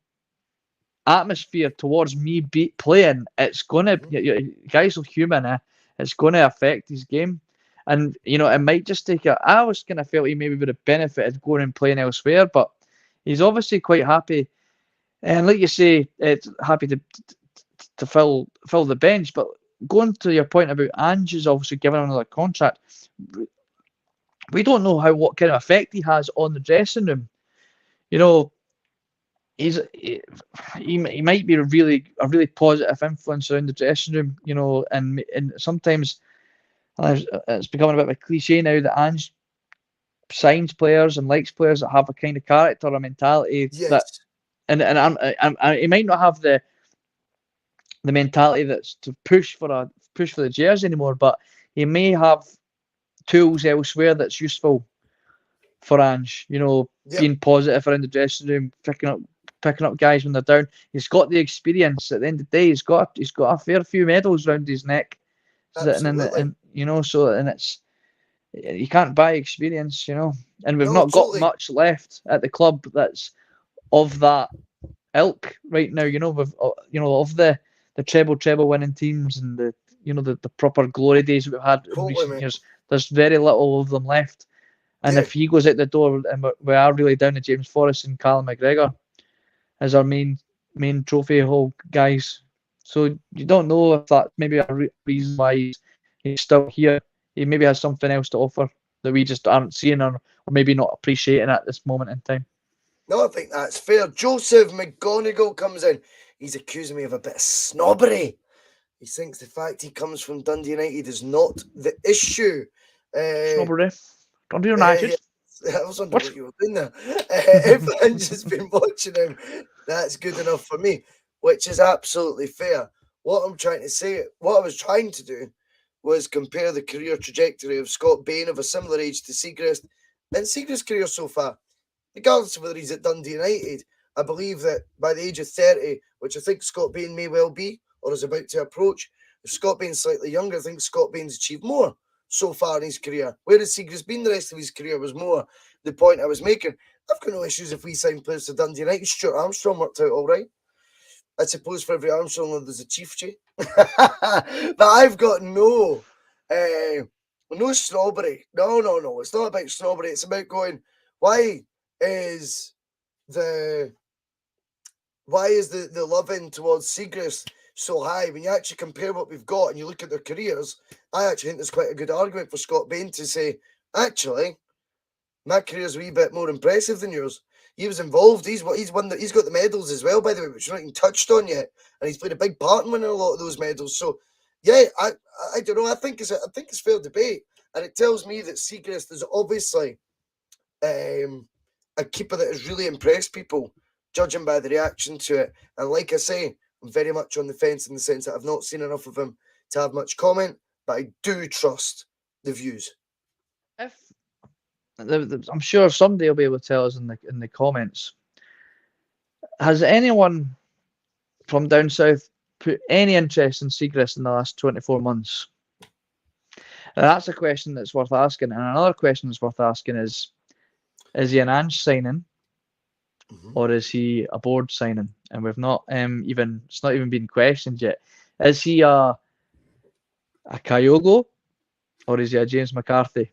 Speaker 4: atmosphere towards me playing, it's gonna. Guys are human, eh? It's gonna affect his game, and it might just take a. I always kind of felt he maybe would have benefited going and playing elsewhere, but he's obviously quite happy, and like you say, it's happy to fill the bench. But going to your point about Ange is obviously giving him another contract. We don't know what kind of effect he has on the dressing room. He might be a really positive influence around the dressing room. And sometimes it's becoming a bit of a cliche now that Ange signs players and likes players that have a kind of character or mentality that,
Speaker 3: Yes.
Speaker 4: and he might not have the mentality that's to push for the jersey anymore, but he may have tools elsewhere that's useful for Ange.
Speaker 3: Yep.
Speaker 4: Being positive around the dressing room, picking up guys when they're down. He's got the experience. At the end of the day, he's got a fair few medals around his neck.
Speaker 3: Absolutely.
Speaker 4: And it's you can't buy experience, and we've
Speaker 3: No,
Speaker 4: not got
Speaker 3: totally.
Speaker 4: much left at the club that's of that ilk right now. With of the treble winning teams and the proper glory days that we've had in
Speaker 3: Totally,
Speaker 4: recent
Speaker 3: mate.
Speaker 4: years. There's very little of them left. And
Speaker 3: Yeah.
Speaker 4: if he goes out the door, and we are really down to James Forrest and Callum McGregor as our main trophy haul guys, so you don't know if that's maybe a reason why he's still here. He maybe has something else to offer that we just aren't seeing or maybe not appreciating at this moment in time.
Speaker 3: No, I think that's fair. Joseph McGonigal comes in. He's accusing me of a bit of snobbery. He thinks the fact he comes from Dundee United is not the issue.
Speaker 4: Snobbery. Dundee United.
Speaker 3: I was wondering what you were doing there. If Ange has been watching him, that's good enough for me, which is absolutely fair. What I was trying to do was compare the career trajectory of Scott Bain of a similar age to Siegrist and Siegrist's career so far. Regardless of whether he's at Dundee United, I believe that by the age of 30, which I think Scott Bain may well be, or is about to approach, if Scott Bain's slightly younger, I think Scott Bain's achieved more so far in his career. Whereas Siegrist been the rest of his career was more the point I was making. I've got no issues if we sign players to Dundee United. Stuart Armstrong worked out all right. I suppose for every Armstrong there's a Chief J. But I've got no snobbery. No. It's not about snobbery. It's about going, why is the love-in towards Siegrist so high? When you actually compare what we've got and you look at their careers, I actually think there's quite a good argument for Scott Bain to say, actually, my career's a wee bit more impressive than yours. He was involved. He's got the medals as well, by the way, which we're not even touched on yet, and he's played a big part in winning a lot of those medals. So, yeah, I don't know. I think it's fair debate, and it tells me that Siegrist is obviously a keeper that has really impressed people, judging by the reaction to it. And like I say, I'm very much on the fence in the sense that I've not seen enough of him to have much comment, but I do trust the views.
Speaker 4: I'm sure somebody will be able to tell us in the comments. Has anyone from down south put any interest in Siegrist in the last 24 months? And that's a question that's worth asking. And another question that's worth asking is he an Ange signing, or is he a board signing? And we've not it's not even been questioned yet. Is he a Kyogo, or is he a James McCarthy?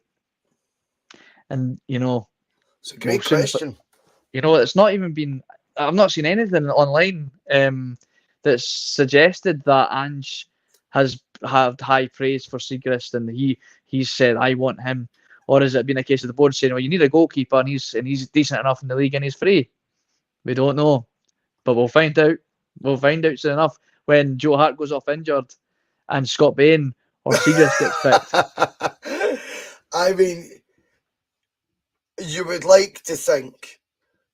Speaker 4: And
Speaker 3: It's a great question.
Speaker 4: you know, it's not even been. I've not seen anything online that's suggested that Ange has had high praise for Segrist and he's said I want him, or has it been a case of the board saying, well, you need a goalkeeper and he's decent enough in the league and he's free? We don't know, but we'll find out. We'll find out soon enough when Joe Hart goes off injured and Scott Bain or Segrist gets picked.
Speaker 3: I mean, you would like to think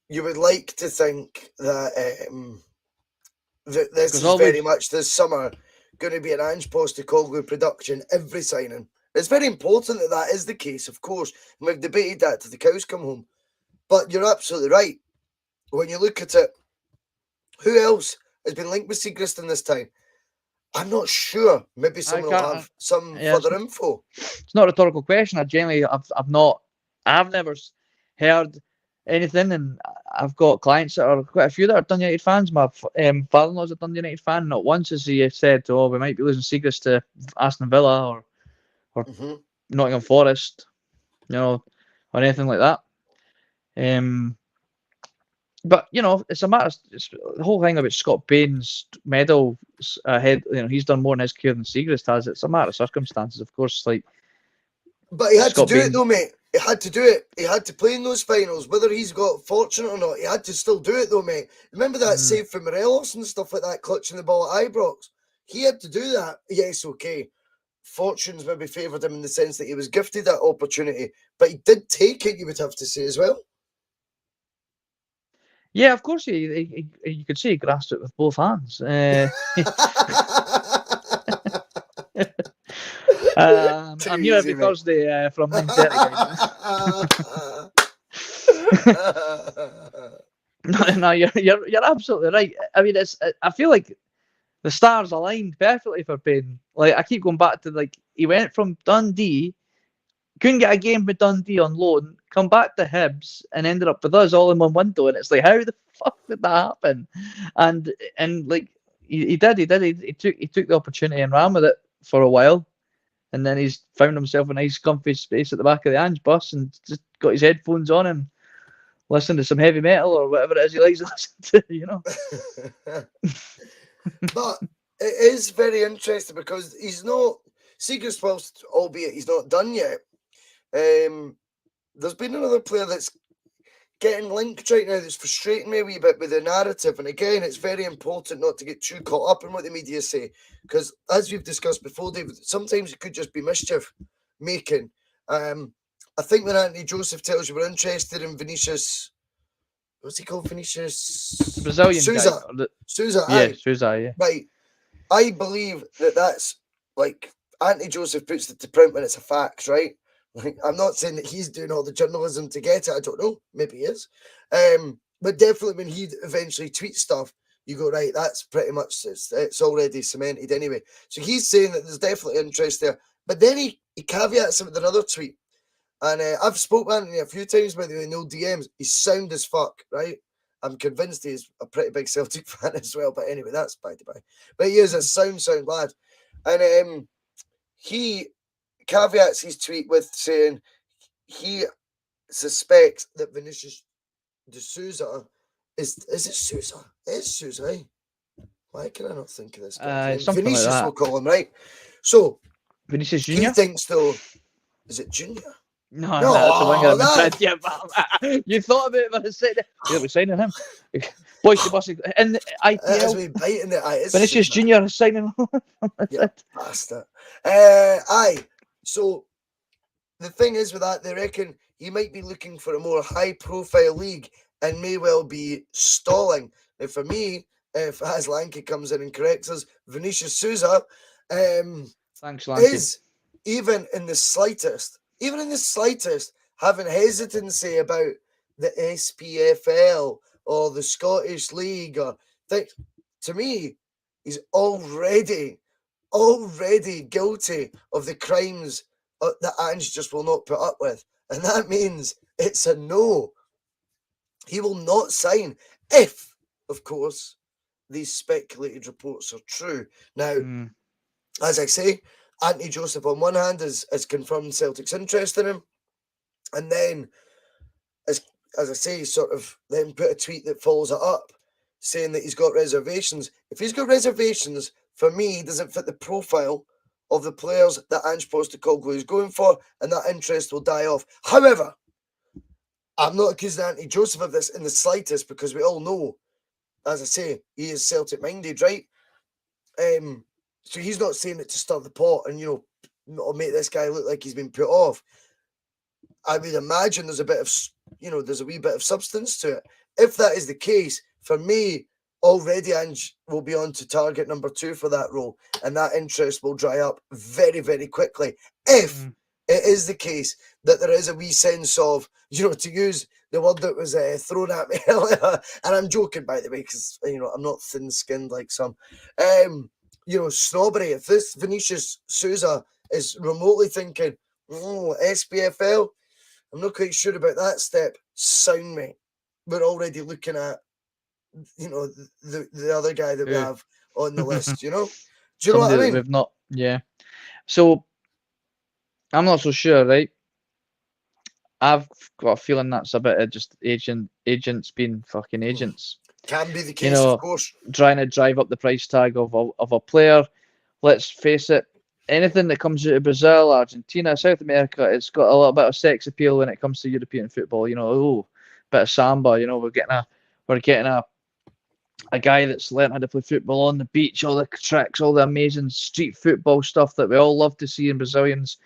Speaker 3: that that this is very much this summer going to be an Ange Postecoglou production, every signing. It's very important that that is the case, of course, and we've debated that till the cows come home. But you're absolutely right. When you look at it, who else has been linked with Segrist in this time? I'm not sure. Maybe someone will have some further info.
Speaker 4: It's not a rhetorical question. I've never heard anything, and I've got clients that are quite a few that are Dundee United fans. My father-in-law's a Dundee United fan. Not once has he said, "Oh, we might be losing Segrist to Aston Villa or Nottingham Forest," you know, or anything like that. But you know, it's a matter. The whole thing about Scott Bain's medal ahead. You know, he's done more in his career than Segrist has. It's a matter of circumstances, of course. Like,
Speaker 3: but he had to do it though, mate. He had to do it. He had to play in those finals, whether he's got fortunate or not. He had to still do it though, mate. Remember that save for Morelos and stuff like that, clutching the ball at Ibrox. He had to do that. Yes, okay. Fortunes maybe favoured him in the sense that he was gifted that opportunity, but he did take it. You would have to say as well.
Speaker 4: Yeah, of course. You could say he grasped it with both hands. I'm here every Thursday from 9:30. No, you're absolutely right. I mean, I feel like the stars aligned perfectly for Bain. Like, I keep going back to, like, he went from Dundee, couldn't get a game with Dundee on loan, come back to Hibs, and ended up with us all in one window. And it's like, how the fuck did that happen? And like, he took the opportunity and ran with it for a while. And then he's found himself a nice comfy space at the back of the Ange bus and just got his headphones on and listened to some heavy metal or whatever it is he likes to listen to, you know.
Speaker 3: But it is very interesting because he's not Segrist, whilst albeit he's not done yet. There's been another player that's getting linked right now that's frustrating me a wee bit with the narrative. And again, it's very important not to get too caught up in what the media say, because as we've discussed before, David, sometimes it could just be mischief making. I think when Anthony Joseph tells you we're interested in Vinicius, what's he called? Vinicius?
Speaker 4: The Brazilian
Speaker 3: Sousa.
Speaker 4: guy.
Speaker 3: Sousa,
Speaker 4: yeah, Sousa, yeah.
Speaker 3: Right. I believe that's like Anthony Joseph puts it to print when it's a fact, right? Like, I'm not saying that he's doing all the journalism to get it. I don't know. Maybe he is. But definitely when he eventually tweets stuff, you go, right, that's pretty much, it's already cemented anyway. So he's saying that there's definitely interest there. But then he caveats it with another tweet. And I've spoken to Anthony a few times, by the way, no DMs. He's sound as fuck, right? I'm convinced he's a pretty big Celtic fan as well. But anyway, that's by the by. But he is a sound lad. And he caveats his tweet with saying he suspects that Vinicius de Sousa is it Sousa? It is Sousa, eh? Why can I not think of this guy? Vinicius,
Speaker 4: like
Speaker 3: we'll call him, right? So
Speaker 4: Vinicius Junior?
Speaker 3: He thinks though, is it Junior?
Speaker 4: No, that's the one I'm yeah, you thought about it when I said it. Yeah, we're signing him. Bhoycie in the IPL. Vinicius Junior is signing him.
Speaker 3: Yeah, bastard. Aye. So the thing is with that, they reckon he might be looking for a more high-profile league and may well be stalling. Now, for me, if Lanky comes in and corrects us, Vinicius Sousa
Speaker 4: Thanks, Lanky.
Speaker 3: is even in the slightest having hesitancy about the SPFL or the Scottish League or things. To me, he's already guilty of the crimes that Ange just will not put up with. And that means it's a no. He will not sign if, of course, these speculated reports are true. Now, as I say, Anthony Joseph on one hand has confirmed Celtic's interest in him. And then, as as I say, sort of then put a tweet that follows it up, saying that he's got reservations. If he's got reservations, for me, he doesn't fit the profile of the players that Ange Postecoglou is going for, and that interest will die off. However, I'm not accusing Anthony Joseph of this in the slightest, because we all know, as I say, he is Celtic minded, right? So he's not saying it to stir the pot and, you know, or make this guy look like he's been put off. I would imagine there's a bit of, you know, there's a wee bit of substance to it. If that is the case, for me, already Ange will be on to target number 2 for that role, and that interest will dry up very, very quickly. If it is the case that there is a wee sense of, you know, to use the word that was thrown at me earlier, and I'm joking, by the way, because, you know, I'm not thin-skinned like some, you know, snobbery. If this Vinicius Souza is remotely thinking, SPFL, I'm not quite sure about that step, sound me. We're already looking at, you know, the other guy that we have on the list, you know? Do you know what I mean?
Speaker 4: We've not, yeah. So, I'm not so sure, right? I've got a feeling that's a bit of just agents being fucking agents.
Speaker 3: Can be the case,
Speaker 4: You know,
Speaker 3: of course.
Speaker 4: trying to drive up the price tag of a player. Let's face it, anything that comes out of Brazil, Argentina, South America, it's got a little bit of sex appeal when it comes to European football. You know, bit of samba. You know, we're getting a guy that's learned how to play football on the beach, all the tricks, all the amazing street football stuff that we all love to see in Brazilians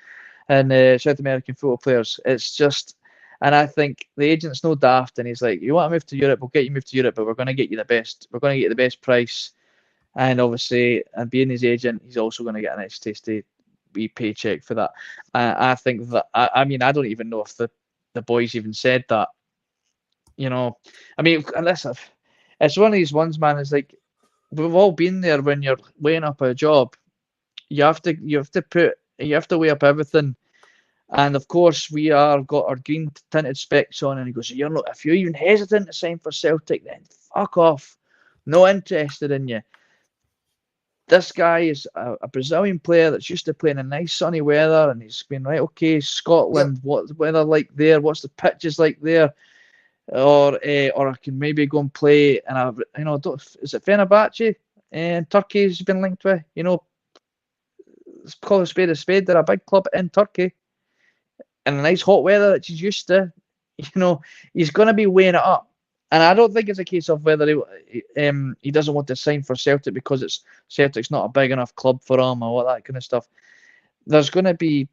Speaker 4: and South American football players. It's just, and I think the agent's no daft, and he's like, you want to move to Europe, we'll get you moved to Europe, but we're going to get you the best. We're going to get you the best price. And obviously, and being his agent, he's also going to get a nice tasty wee paycheck for that. I think that, I mean, I don't even know if the boys even said that. You know, I mean, unless it's one of these ones, man. It's like we've all been there when you're weighing up a job. You have to weigh up everything. And of course, we are got our green tinted specs on, and he goes, "You're not. If you're even hesitant to sign for Celtic, then fuck off. No interested in you." This guy is a Brazilian player that's used to playing in nice sunny weather, and he's been right. Okay, Scotland, what's the weather like there? What's the pitches like there? Or I can maybe go and play and is it Fenerbahce in Turkey he's been linked with? You know, let's call a spade a spade. They're a big club in Turkey, and a nice hot weather that he's used to. You know, he's going to be weighing it up. And I don't think it's a case of whether he doesn't want to sign for Celtic because Celtic's not a big enough club for him or all that kind of stuff. There's going to be,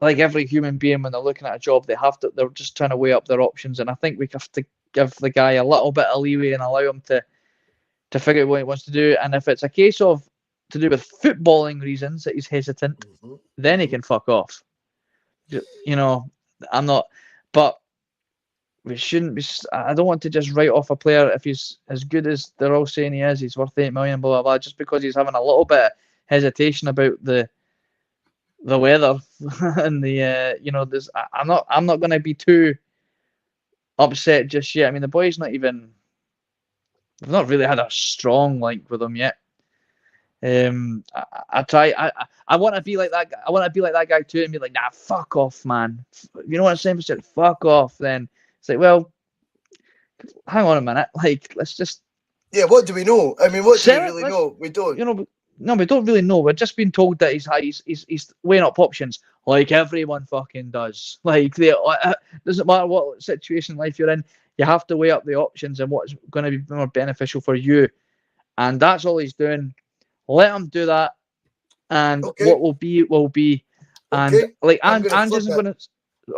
Speaker 4: like every human being, when they're looking at a job, they're just trying to weigh up their options. And I think we have to give the guy a little bit of leeway and allow him to figure out what he wants to do. And if it's a case of to do with footballing reasons that he's hesitant, then he can fuck off. You know, I'm not, but we shouldn't be. I don't want to just write off a player if he's as good as they're all saying he is. He's worth 8 million, blah blah blah, just because he's having a little bit of hesitation about the weather and the you know. I'm not going to be too upset just yet. I mean, the boy's we've not really had a strong link with him yet. I want to be like that. I want to be like that guy too, and be like, nah, fuck off, man. You know what I'm saying? Fuck off. Then it's like, well, hang on a minute. Like, let's just.
Speaker 3: Yeah, what do we know? I mean, what do we really know? We don't.
Speaker 4: You know, no, we don't really know. We're just being told that he's weighing up options, like everyone fucking does. Like, doesn't matter what situation in life you're in, you have to weigh up the options and what's going to be more beneficial for you. And that's all he's doing. Let him do that, and what will be will be. And like, Ange isn't going to.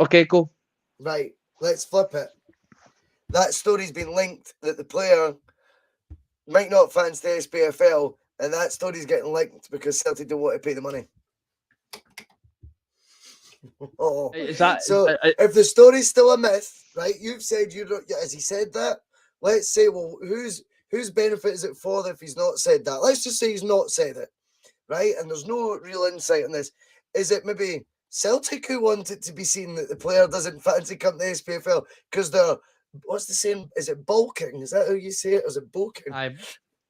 Speaker 4: Okay, go.
Speaker 3: Right, let's flip it. That story's been linked that the player might not fancy the SPFL, and that story's getting linked because Celtic don't want to pay the money. If the story's still a myth, right? You've said you don't. Has he said that? Let's say, well, whose benefit is it for if he's not said that? Let's just say he's not said it, right? And there's no real insight on this. Is it maybe Celtic who want it to be seen that the player doesn't fancy coming to the SPFL because they're, what's the same? Is it bulking? Is that how you say it? Or is it bulking?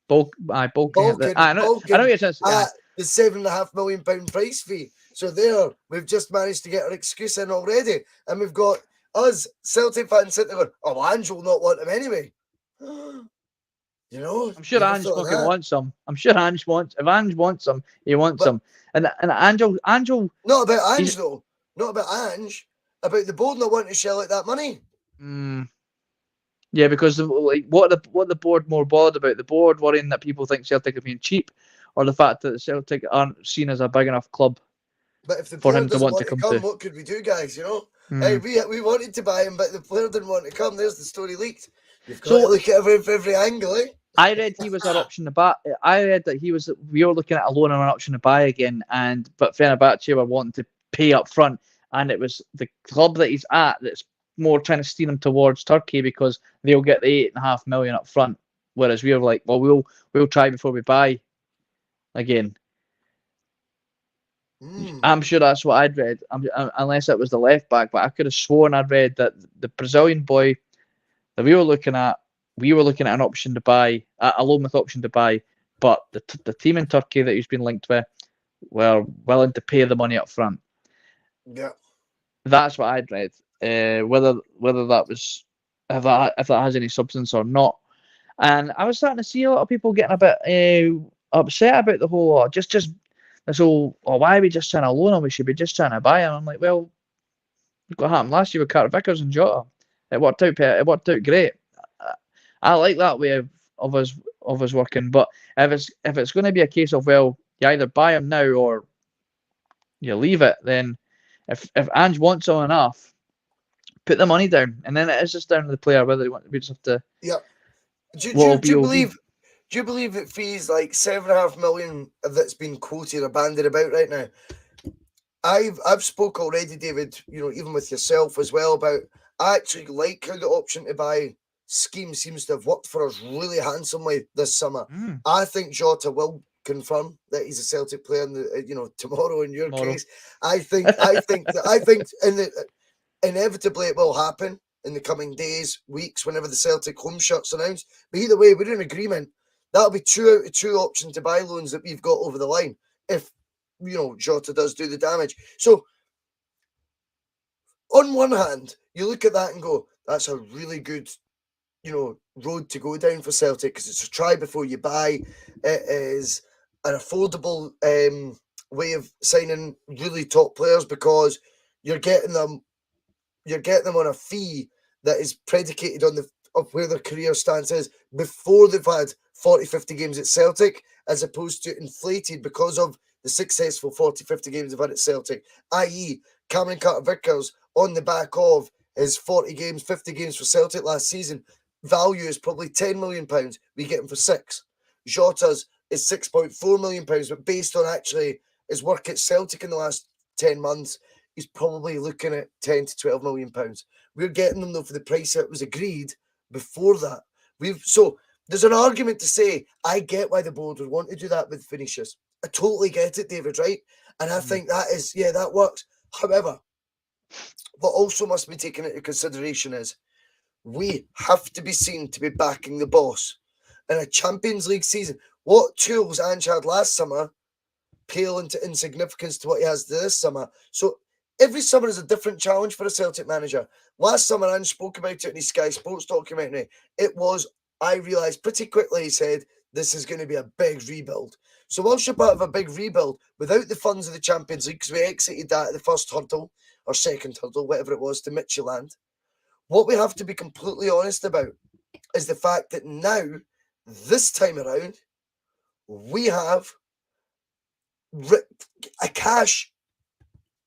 Speaker 4: Bulking. I know you're saying.
Speaker 3: The £7.5 million price fee. So we've just managed to get our excuse in already, and we've got us Celtic fans sitting there going, "Oh, well, Ange will not want him anyway." You know,
Speaker 4: I'm sure
Speaker 3: never
Speaker 4: Ange
Speaker 3: thought of
Speaker 4: fucking
Speaker 3: that.
Speaker 4: wants him. I'm sure Ange wants. If Ange wants him, he wants
Speaker 3: But-
Speaker 4: him. And Angel,
Speaker 3: Not about Ange
Speaker 4: he's-
Speaker 3: though. Not about Ange. About the board not wanting to shell out that money.
Speaker 4: yeah, because like what the board more bothered about? The board worrying that people think Celtic are being cheap, or the fact that Celtic aren't seen as a big enough club
Speaker 3: But if the
Speaker 4: for
Speaker 3: player
Speaker 4: him to
Speaker 3: doesn't
Speaker 4: want
Speaker 3: want
Speaker 4: to
Speaker 3: to
Speaker 4: come
Speaker 3: come,
Speaker 4: to.
Speaker 3: what could we do, guys? You know, hey, we wanted to buy him, but the player didn't want to come. There's the story leaked. You've got to look at every angle, eh?
Speaker 4: I read he was our option to buy. I read that we were looking at a loan and an option to buy again, but Fenerbahce were wanting to pay up front, and it was the club that he's at that's more trying to steer him towards Turkey because they'll get the 8.5 million up front, whereas we were like, well, we'll try before we buy again. I'm sure that's what I'd read, unless it was the left back, but I could have sworn I'd read that the Brazilian boy that we were looking at an option to buy, a loan with option to buy, but the team in Turkey that he's been linked with were willing to pay the money up front.
Speaker 3: Yeah.
Speaker 4: That's what I'd read. Whether that was if that has any substance or not. And I was starting to see a lot of people getting a bit upset about the whole just this whole why are we just trying to loan him? We should be just trying to buy him. I'm like, well, look what happened last year with Carter Vickers and Jota. It worked out great. I like that way of us working. But if it's going to be a case of, well, you either buy him now or you leave it, then if Ange wants him enough, put the money down, and then it is just down to the player whether they want. We just have to.
Speaker 3: Yeah. Do you believe that fees like 7.5 million that's been quoted or banded about right now? I've spoke already, David. You know, even with yourself as well about. I actually like how the option to buy scheme seems to have worked for us really handsomely this summer. I think Jota will confirm that he's a Celtic player. Tomorrow in your case, I think inevitably it will happen in the coming days, weeks, whenever the Celtic home shirt's announced. But either way, we're in agreement. That'll be 2 out of 2 option to buy loans that we've got over the line if Jota does do the damage. So on one hand, you look at that and go, that's a really good road to go down for Celtic because it's a try before you buy. It is an affordable way of signing really top players because you're getting them on a fee that is predicated on of where their career stance is before they've had 40, 50 games at Celtic, as opposed to inflated because of the successful 40, 50 games they've had at Celtic, i.e. Cameron Carter-Vickers on the back of his 40 games, 50 games for Celtic last season, value is probably £10 million. We get him for 6. Jota's is £6.4 million, but based on actually his work at Celtic in the last 10 months, he's probably looking at 10 to 12 million pounds. We're getting them though for the price that was agreed before that. So there's an argument to say, I get why the board would want to do that with Vinicius. I totally get it, David, right? And I think that works. However, what also must be taken into consideration is we have to be seen to be backing the boss. In a Champions League season, what tools Ange had last summer pale into insignificance to what he has this summer. So every summer is a different challenge for a Celtic manager. Last summer, Ange spoke about it in his Sky Sports documentary. It was, I realised pretty quickly, he said, this is going to be a big rebuild. So whilst you're part of a big rebuild, without the funds of the Champions League, because we exited that at the first hurdle, or second hurdle, whatever it was, to Midtjylland, what we have to be completely honest about is the fact that now, this time around, we have a cash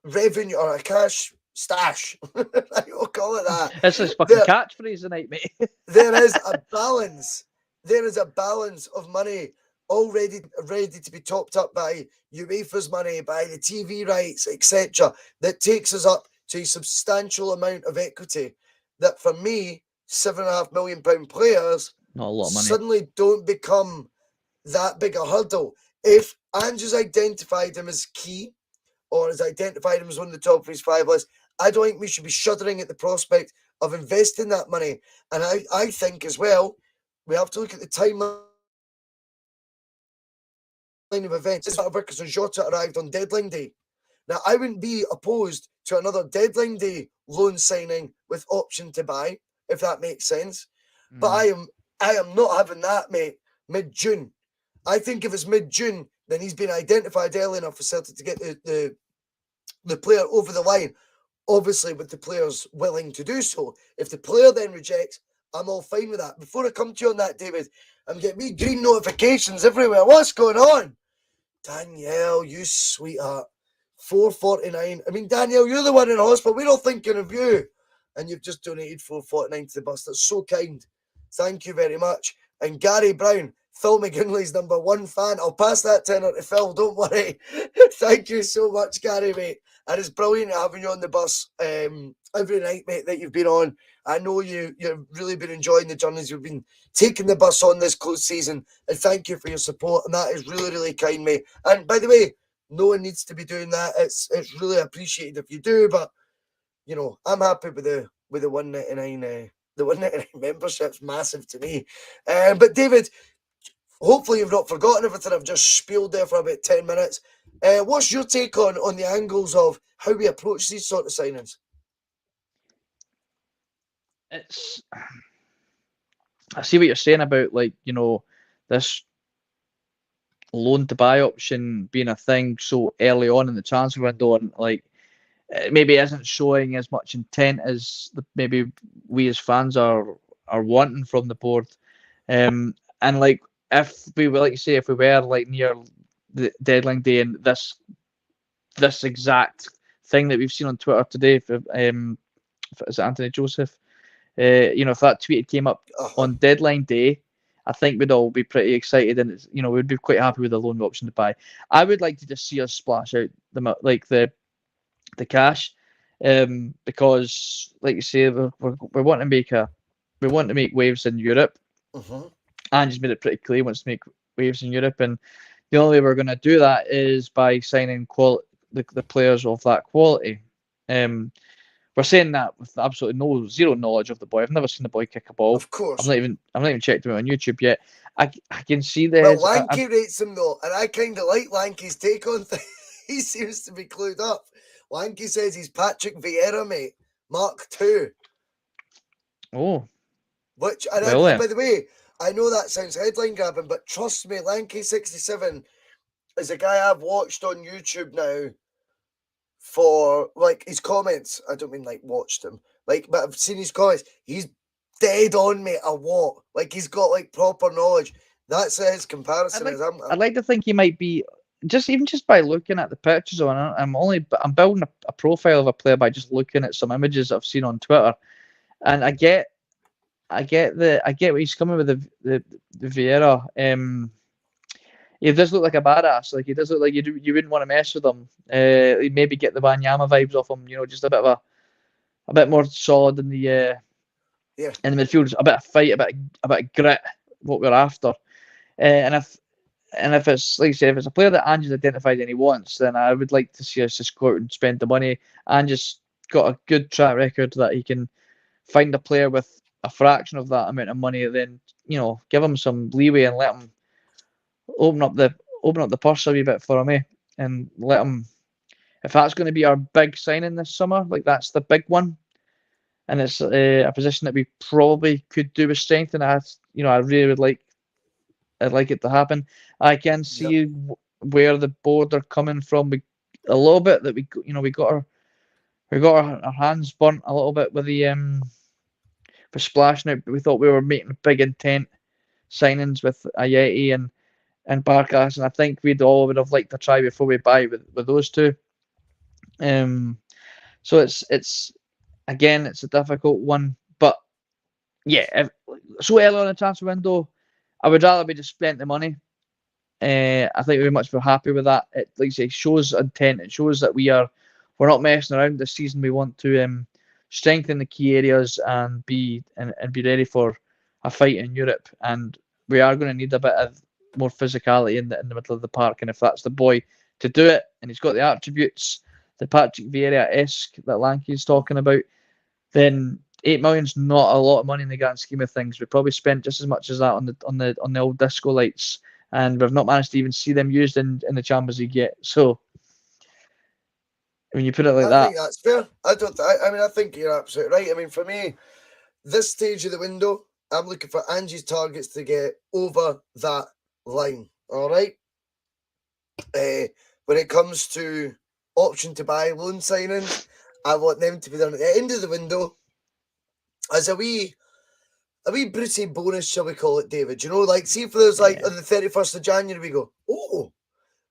Speaker 3: revenue or a cash stash. I'll call it that.
Speaker 4: That's his fucking catchphrase tonight, mate.
Speaker 3: There is a balance. There is a balance of money already ready to be topped up by UEFA's money, by the TV rights, etc. That takes us up to a substantial amount of equity. That for me, £7.5 million players
Speaker 4: not a lot of money.
Speaker 3: Suddenly don't become that big a hurdle. If Ange has identified him as key, or has identified him as one of the top of his 5 list, I don't think we should be shuddering at the prospect of investing that money. And I think as well, we have to look at the timeline of events. Vickers and Jota arrived on deadline day. Now, I wouldn't be opposed to another deadline day loan signing with with option to buy, if that makes sense. But
Speaker 4: Mm.
Speaker 3: I am not having that, mate. Mid-June. I think if it's mid-June, then he's been identified early enough for Celtic to get the player over the line. Obviously, with the players willing to do so. If the player then rejects, I'm all fine with that. Before I come to you on that, David, I'm getting me green notifications everywhere. What's going on? Danielle, you sweetheart. 4.49. I mean, Danielle, you're the one in hospital. We're all thinking of you. And you've just donated 4.49 to the bus. That's so kind. Thank you very much. And Gary Brown, Phil McGinley's #1 fan. I'll pass that tenner to Phil. Don't worry. Thank you so much, Gary, mate. And it's brilliant having you on the bus every night, mate, that you've been on. I know you've really been enjoying the journeys. You've been taking the bus on this close season. And thank you for your support. And that is really, really kind, mate. And by the way, no one needs to be doing that. It's really appreciated if you do. But, you know, I'm happy with the 199 the 199 membership's massive to me. But David, hopefully you've not forgotten everything I've just spieled there for about 10 minutes. What's your take on the angles of how we approach these sort of signings?
Speaker 4: I see what you're saying about, like, you know, this loan to buy option being a thing so early on in the transfer window, and like it maybe isn't showing as much intent as maybe we as fans are wanting from the board. And like, if we were, like you say, if we were like near the deadline day and this exact thing that we've seen on Twitter today, if it's Anthony Joseph, you know, if that tweet came up on deadline day, I think we'd all be pretty excited, and it's, you know, we'd be quite happy with the loan option to buy. I would like to just see us splash out the cash, because, like you say, we want to make waves in Europe, and just made it pretty clear he wants to make waves in Europe, and the only way we're going to do that is by signing the players of that quality. We're saying that with absolutely zero knowledge of the boy. I've never seen the boy kick a ball.
Speaker 3: Of course.
Speaker 4: I've not even checked him out on YouTube yet. I can see
Speaker 3: Well, Lanky rates him though, and I kind of like Lanky's take on things. He seems to be clued up. Lanky says he's Patrick Vieira, mate. Mark II.
Speaker 4: Oh.
Speaker 3: Which, and by the way, I know that sounds headline grabbing, but trust me, Lanky67 is a guy I've watched on YouTube now for, like, his comments. I don't mean like watched him, like, but I've seen his comments. He's dead on, mate, a lot. Like, he's got like proper knowledge. That's his comparison.
Speaker 4: I'd like to think he might be just by looking at the pictures on it. I'm building a profile of a player by just looking at some images I've seen on Twitter, and I get what he's coming with the Vieira. He does look like a badass. Like, he does look like you wouldn't want to mess with him. He'd maybe get the Wanyama vibes off him. You know, just a bit more solid in the in the midfield, a bit of fight, a bit of grit. What we're after, and if it's, like I say, if it's a player that Ange's identified and he wants, then I would like to see us just go out and spend the money. And just got a good track record that he can find a player with a fraction of that amount of money, then, you know, give him some leeway and let him open up the purse a wee bit for him, and let him. If that's going to be our big signing this summer, like, that's the big one, and it's a position that we probably could do with strength, and I really would like. I'd like it to happen. I can see where the board are coming from. A little bit that we got our hands burnt a little bit with the for splashing out. But we thought we were making big intent signings with Ayeti and Barkas, and I think would have liked to try before we buy with those two. So it's again, it's a difficult one, but yeah, so early on the transfer window, I would rather we just spent the money. I think we're much more happy with that. It, like I say, shows intent. It shows that we're not messing around this season. We want to strengthen the key areas and be ready for a fight in Europe. And we are going to need a bit of more physicality in the middle of the park. And if that's the boy to do it, and he's got the attributes, the Patrick Vieira-esque that Lanky's talking about, then 8 million's not a lot of money in the grand scheme of things. We probably spent just as much as that on the old disco lights, and we've not managed to even see them used in the Champions League yet. So when you put it like
Speaker 3: I
Speaker 4: that.
Speaker 3: think that's fair. I think you're absolutely right. I mean, for me, this stage of the window, I'm looking for Angie's targets to get over that line. All right. When it comes to option to buy loan signings, I want them to be done at the end of the window as a wee Brucey bonus, shall we call it, David? You know, like, see if there's like
Speaker 4: Yeah.
Speaker 3: on the 31st of January, we go, oh,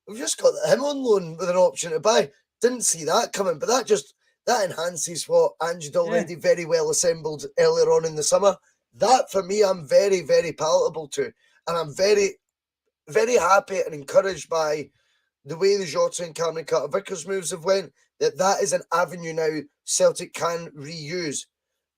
Speaker 3: we've just got him on loan with an option to buy. Didn't see that coming, but that enhances what Angie'd already very well assembled earlier on in the summer. That for me, I'm very, very palatable to, and I'm very, very happy and encouraged by the way the Jota and Cameron Carter Vickers moves have went. That is an avenue now Celtic can reuse,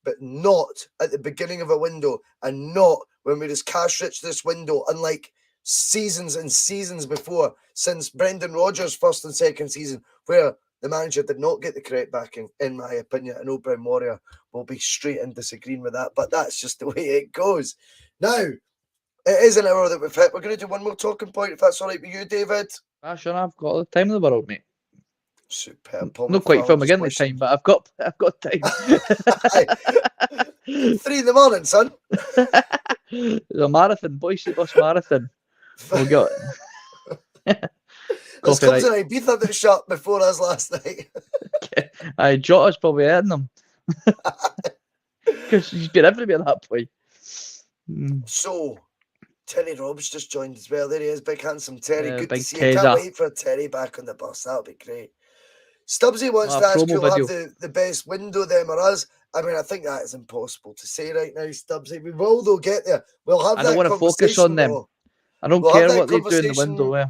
Speaker 3: but not at the beginning of a window, and not when we're as cash rich this window, unlike seasons and seasons before, since Brendan Rodgers' first and second season, where the manager did not get the credit back, in my opinion. And O'Brien Warrior will be straight in disagreeing with that, but that's just the way it goes. Now, it is an hour that we've hit. We're going to do one more talking point, if that's all right with you, David.
Speaker 4: Sure, I've got all the time in the world, mate.
Speaker 3: Superb. Paul
Speaker 4: Not quite Phil
Speaker 3: McFarlane just
Speaker 4: McGinley
Speaker 3: wishing-
Speaker 4: time, but I've got time.
Speaker 3: 3 in the morning, son.
Speaker 4: There's a marathon, Bhoycie bus marathon. We got
Speaker 3: There's clubs in Ibiza that shut before us last night.
Speaker 4: Jota's probably earning them because he's been everywhere at that point.
Speaker 3: So, Terry Robb's just joined as well. There he is, big handsome Terry. Good
Speaker 4: big
Speaker 3: to see you. Can't
Speaker 4: Keza.
Speaker 3: wait for Terry back on the bus. That'll be great. Stubbsy wants
Speaker 4: Well,
Speaker 3: to ask
Speaker 4: promo
Speaker 3: who'll have
Speaker 4: video.
Speaker 3: the best window, them or us. I mean, I think that is impossible to say right now, Stubbsy. We will, though, get there. We'll have
Speaker 4: I
Speaker 3: that
Speaker 4: don't want to focus on them.
Speaker 3: though.
Speaker 4: I don't
Speaker 3: We'll
Speaker 4: care
Speaker 3: have that
Speaker 4: what they do in the
Speaker 3: conversation.
Speaker 4: window. Yeah.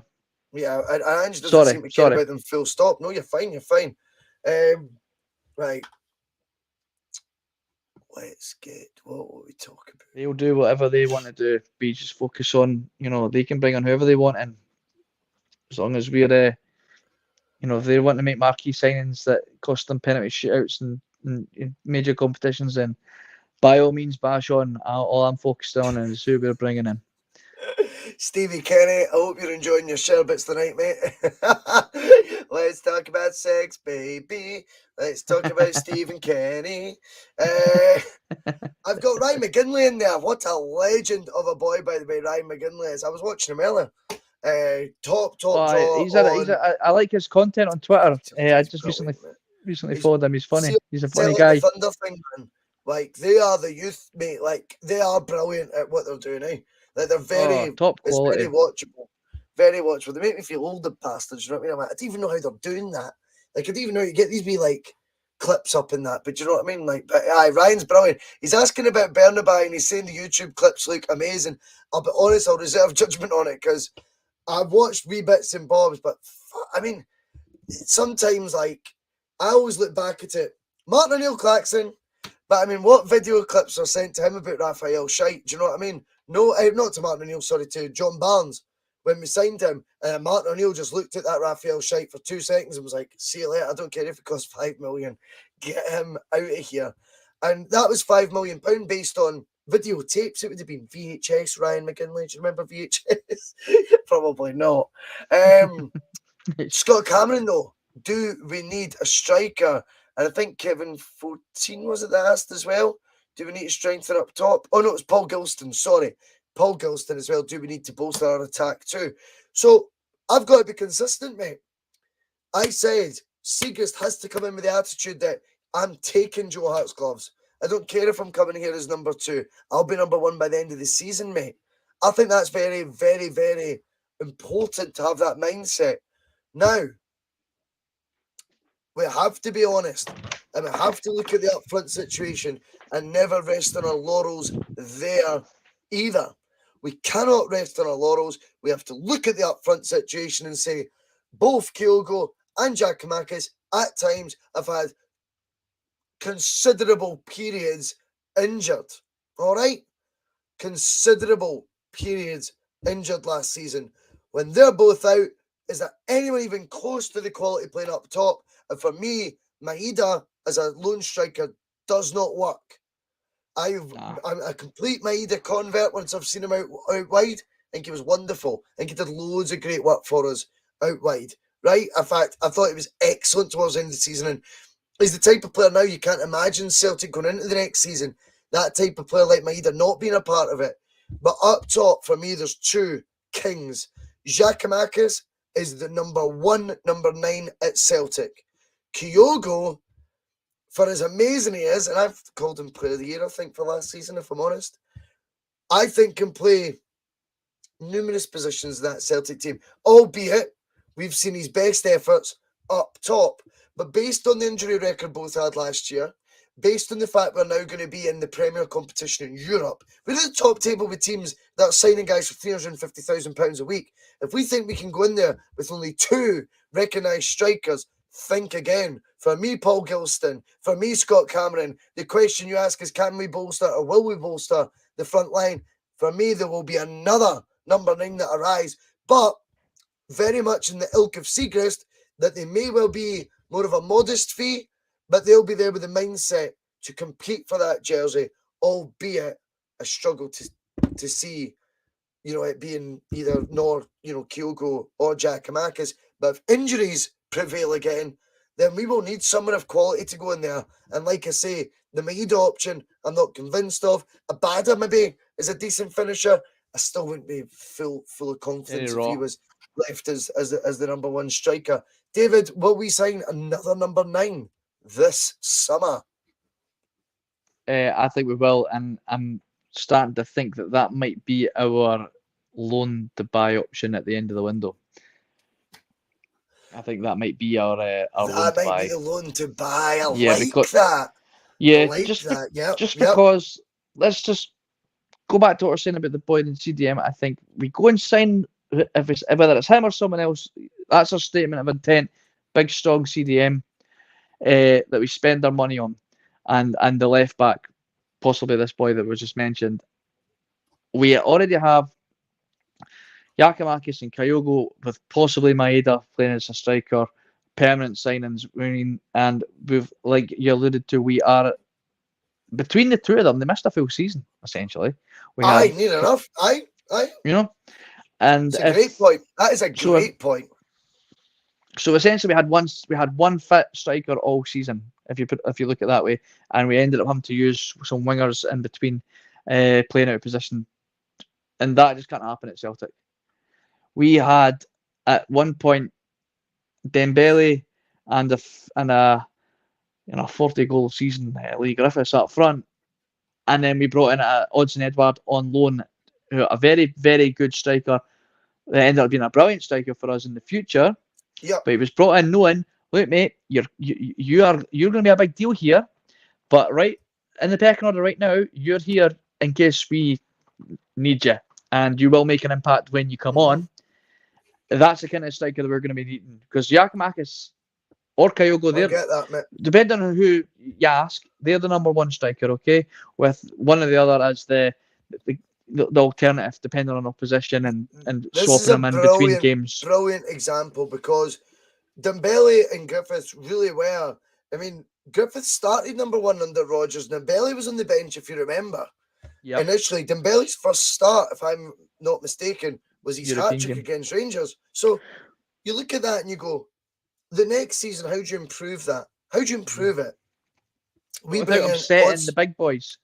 Speaker 3: Yeah, and Ange doesn't seem to care
Speaker 4: Sorry.
Speaker 3: about them full stop. No, you're fine, you're fine. Right. Let's get, what will we talk about?
Speaker 4: They'll do whatever they want to do. We just focus on, they can bring on whoever they want in. As long as we're, if they want to make marquee signings that cost them penalty shootouts and major competitions, then by all means bash on. All I'm focused on is who we're bringing in.
Speaker 3: Stevie Kenny, I hope you're enjoying your sherbets tonight, mate. Let's talk about sex, baby. Let's talk about Stephen Kenny. I've got Ryan McGinley in there. What a legend of a boy, by the way, Ryan McGinley is. I was watching him earlier. Top draw.
Speaker 4: I like his content on Twitter. I just recently followed him. He's funny. He's a funny guy.
Speaker 3: The Thunder thing, man. Like, they are the youth, mate. Like, they are brilliant at what they're doing, eh? Like, they're very
Speaker 4: top quality.
Speaker 3: It's very watchable. Very watchable. They make me feel old, the bastards. You know what I mean? I'm like, I don't even know how they're doing that. Like, I don't even know how you get these wee, like, clips up in that. But you know what I mean? Like, but Ryan's brilliant. He's asking about Bernaby and he's saying the YouTube clips look amazing. I'll be honest, I'll reserve judgment on it because I've watched wee bits and bobs, but I mean, sometimes, like, I always look back at it. Martin O'Neill Claxon, but I mean, what video clips are sent to him about Raphael Shite? Do you know what I mean? No, not to Martin O'Neill, sorry, to John Barnes. When we signed him, Martin O'Neill just looked at that Raphael Shite for 2 seconds and was like, see you later, I don't care if it costs 5 million. Get him out of here. And that was £5 million based on videotapes. It would have been VHS, Ryan McGinley. Do you remember VHS? Probably not. Scott Cameron, though, do we need a striker? And I think Kevin 14 was it that asked as well. Do we need to strengthen up top? Oh, no, it's Paul Gilston. Sorry. Paul Gilston as well. Do we need to bolster our attack too? So I've got to be consistent, mate. I said Seagrist has to come in with the attitude that I'm taking Joe Hart's gloves. I don't care if I'm coming here as number 2. I'll be number 1 by the end of the season, mate. I think that's very, very, very important to have that mindset. Now, we have to be honest and we have to look at the upfront situation and never rest on our laurels there either. We cannot rest on our laurels. We have to look at the upfront situation and say both Kyogo and Giakoumakis at times have had considerable periods injured. All right? Considerable periods injured last season. When they're both out, is there anyone even close to the quality playing up top? And for me, Maeda as a lone striker does not work. I'm a complete Maeda convert once I've seen him out wide. I think he was wonderful. I think he did loads of great work for us out wide. right? In fact, I thought he was excellent towards the end of the season, and he's the type of player now you can't imagine Celtic going into the next season. That type of player like Maeda not being a part of it. But up top, for me, there's two kings. Giakoumakis is the number 9 at Celtic. Kyogo, for as amazing he is, and I've called him player of the year, I think, for last season, if I'm honest, I think can play numerous positions in that Celtic team, albeit we've seen his best efforts up top. But based on the injury record both had last year, based on the fact we're now going to be in the Premier competition in Europe, we're at the top table with teams that are signing guys for £350,000 a week. If we think we can go in there with only 2 recognised strikers, think again. For me, Paul Gilston, for me, Scott Cameron, the question you ask is, can we bolster or will we bolster the front line? For me, there will be another number 9 that arise, but very much in the ilk of Seagrist, that they may well be more of a modest fee, but they'll be there with the mindset to compete for that jersey, albeit a struggle to see, it being either Kyogo or Giakoumakis. But if injuries prevail again, then we will need someone of quality to go in there. And like I say, the Maeda option, I'm not convinced of. Abada maybe is a decent finisher. I still wouldn't be full of confidence if he was left as the number 1 striker. David, will we sign another number 9 this summer?
Speaker 4: I think we will, and I'm starting to think that might be our loan to buy option at the end of the window. I think that might be our loan to buy.
Speaker 3: That might be the loan to buy. I
Speaker 4: Yeah,
Speaker 3: like that.
Speaker 4: Yeah,
Speaker 3: I like that.
Speaker 4: Because let's just go back to what we're saying about the Boyd and CDM. I think we go and sign, whether it's him or someone else, that's our statement of intent. Big, strong CDM that we spend our money on, and the left back, possibly this boy that was just mentioned. We already have Giakoumakis and Kyogo, with possibly Maeda playing as a striker, permanent signings. And we've, like you alluded to, we are between the two of them. They missed a full season essentially.
Speaker 3: Near enough. Aye.
Speaker 4: And
Speaker 3: it's a great point. That is a great point.
Speaker 4: So essentially, we had one fit striker all season. If you look at it that way, and we ended up having to use some wingers in between, playing out of position, and that just can't happen at Celtic. We had at one point Dembele and a 40-goal season, Lee Griffiths up front, and then we brought in Odsonne Edouard on loan, a very, very good striker that ended up being a brilliant striker for us in the future.
Speaker 3: Yeah.
Speaker 4: But he was brought in knowing, look, mate, you're going to be a big deal here, but right in the pecking order right now, you're here in case we need you, and you will make an impact when you come on. That's the kind of striker that we're going to be needing, because Giakoumakis or Kyogo, depending on who you ask, they're the number 1 striker, okay? With one or the other as the alternative, depending on opposition and swapping them in between games.
Speaker 3: Brilliant example, because Dembele and Griffiths really were. I mean, Griffiths started number 1 under Rodgers. Dembele was on the bench, if you remember. Yep. Initially, Dembele's first start, if I'm not mistaken, was his hat-trick against Rangers. So you look at that and you go, the next season, how do you improve that? How do you improve it? We bring in
Speaker 4: the big boys.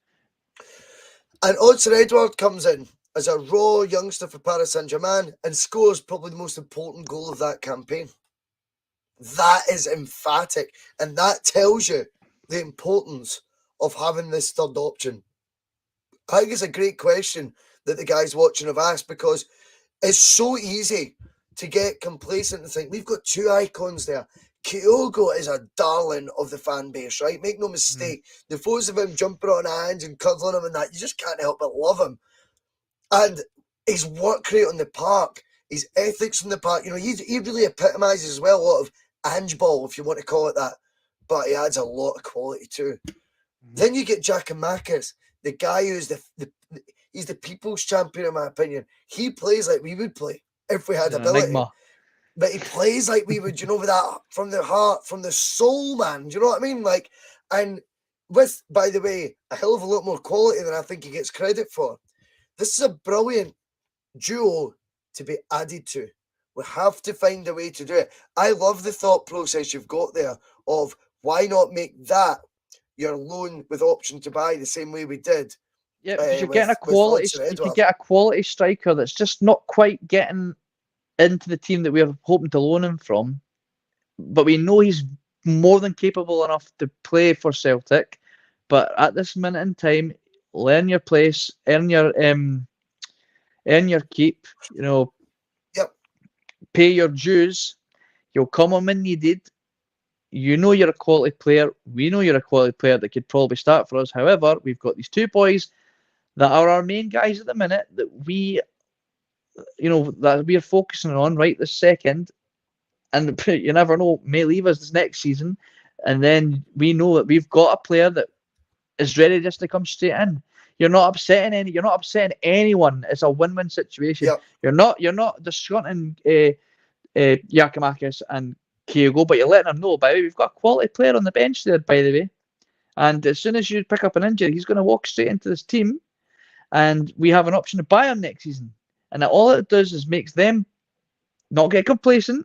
Speaker 3: And Odsonne Edouard comes in as a raw youngster for Paris Saint-Germain and scores probably the most important goal of that campaign. That is emphatic. And that tells you the importance of having this third option. I think it's a great question that the guys watching have asked, because it's so easy to get complacent and think, we've got 2 icons there. Kyogo is a darling of the fan base, right? Make no mistake. The photos of him jumping on hands and cuddling him and that, you just can't help but love him. And his work rate on the park, his ethics on the park, he really epitomises as well a lot of Ange ball, if you want to call it that. But he adds a lot of quality too. Then you get Giakoumakis, the guy who's he's the people's champion, in my opinion. He plays like we would play if we had ability.
Speaker 4: Enigma.
Speaker 3: But he plays like we would, with that from the heart, from the soul, man. Do you know what I mean? And with, by the way, a hell of a lot more quality than I think he gets credit for. This is a brilliant duo to be added to. We have to find a way to do it. I love the thought process you've got there of why not make that your loan with option to buy the same way we did.
Speaker 4: Yeah, because you're
Speaker 3: with
Speaker 4: getting a quality.
Speaker 3: Hudson
Speaker 4: You could
Speaker 3: Edouard.
Speaker 4: get a quality striker that's just not quite getting into the team that we're hoping to loan him from, but we know he's more than capable enough to play for Celtic. But at this minute in time, learn your place, earn your keep. You know,
Speaker 3: Yep.
Speaker 4: pay your dues. You'll come on when needed. You know you're a quality player. We know you're a quality player that could probably start for us. However, we've got these two boys that are our main guys at the minute that we are focusing on right this second. And you never know, may leave us this next season. And then we know that we've got a player that is ready just to come straight in. You're not upsetting anyone. It's a win-win situation.
Speaker 3: Yep.
Speaker 4: You're not discounting Giacomakis and Kyogo, but you're letting them know, by the way, we've got a quality player on the bench there, by the way. And as soon as you pick up an injury, he's going to walk straight into this team, and we have an option to buy him next season. And all it does is makes them not get complacent,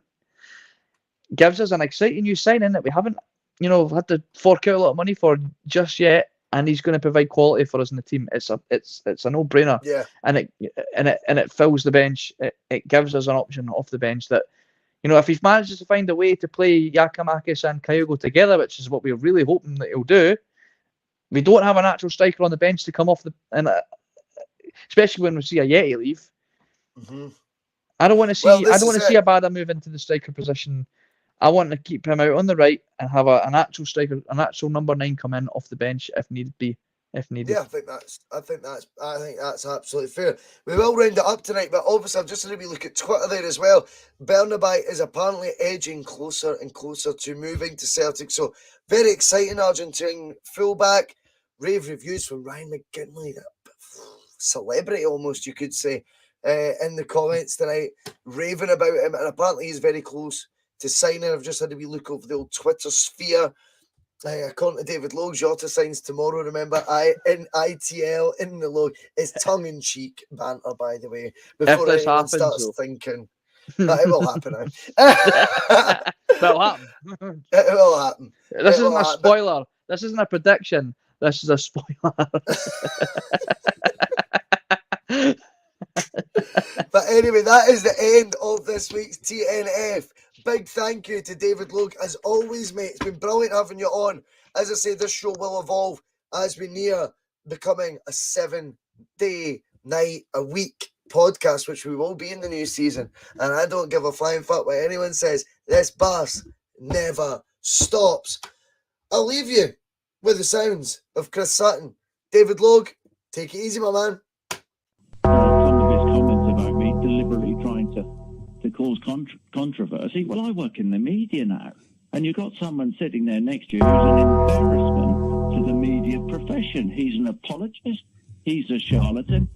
Speaker 4: gives us an exciting new signing that we haven't, had to fork out a lot of money for just yet, and he's going to provide quality for us in the team. It's a no-brainer.
Speaker 3: Yeah.
Speaker 4: And it fills the bench. It gives us an option off the bench that, if he manages to find a way to play Giacomakis and Kyogo together, which is what we're really hoping that he'll do, we don't have a natural striker on the bench to come off especially when we see a Yeti leave.
Speaker 3: Mm-hmm.
Speaker 4: I don't want to see.
Speaker 3: Well,
Speaker 4: I don't want to see Abada move into the striker position. I want to keep him out on the right and have an actual striker, an actual number 9 come in off the bench if needed be.
Speaker 3: Yeah, I think that's absolutely fair. We will round it up tonight, but obviously I've just had a wee look at Twitter there as well. Bernabei is apparently edging closer and closer to moving to Celtic, so very exciting. Argentine fullback. Rave reviews from Ryan McGinley, celebrity almost, you could say, in the comments tonight, raving about him, and apparently he's very close to signing. I've just had a wee look over the old Twitter sphere. According to David Logue, Jota signs tomorrow. Remember, in ITL in the Logue. It's tongue-in-cheek banter, by the way. Before
Speaker 4: this
Speaker 3: anyone
Speaker 4: happens,
Speaker 3: starts thinking that it will happen
Speaker 4: That'll happen.
Speaker 3: It will happen.
Speaker 4: This isn't a spoiler. This isn't a prediction. This is a spoiler.
Speaker 3: But anyway, that is the end of this week's T.N.F. Big thank you to David Logue. As always, mate, it's been brilliant having you on. As I say, this show will evolve as we near becoming a 7-day, night, a week podcast, which we will be in the new season. And I don't give a flying fuck what anyone says. This bass never stops. I'll leave you with the sounds of Chris Sutton. David Logue, take it easy, my man.
Speaker 5: Some of his comments about me deliberately trying to cause controversy. Well, I work in the media now, and you've got someone sitting there next to you who's an embarrassment to the media profession. He's an apologist. He's a charlatan.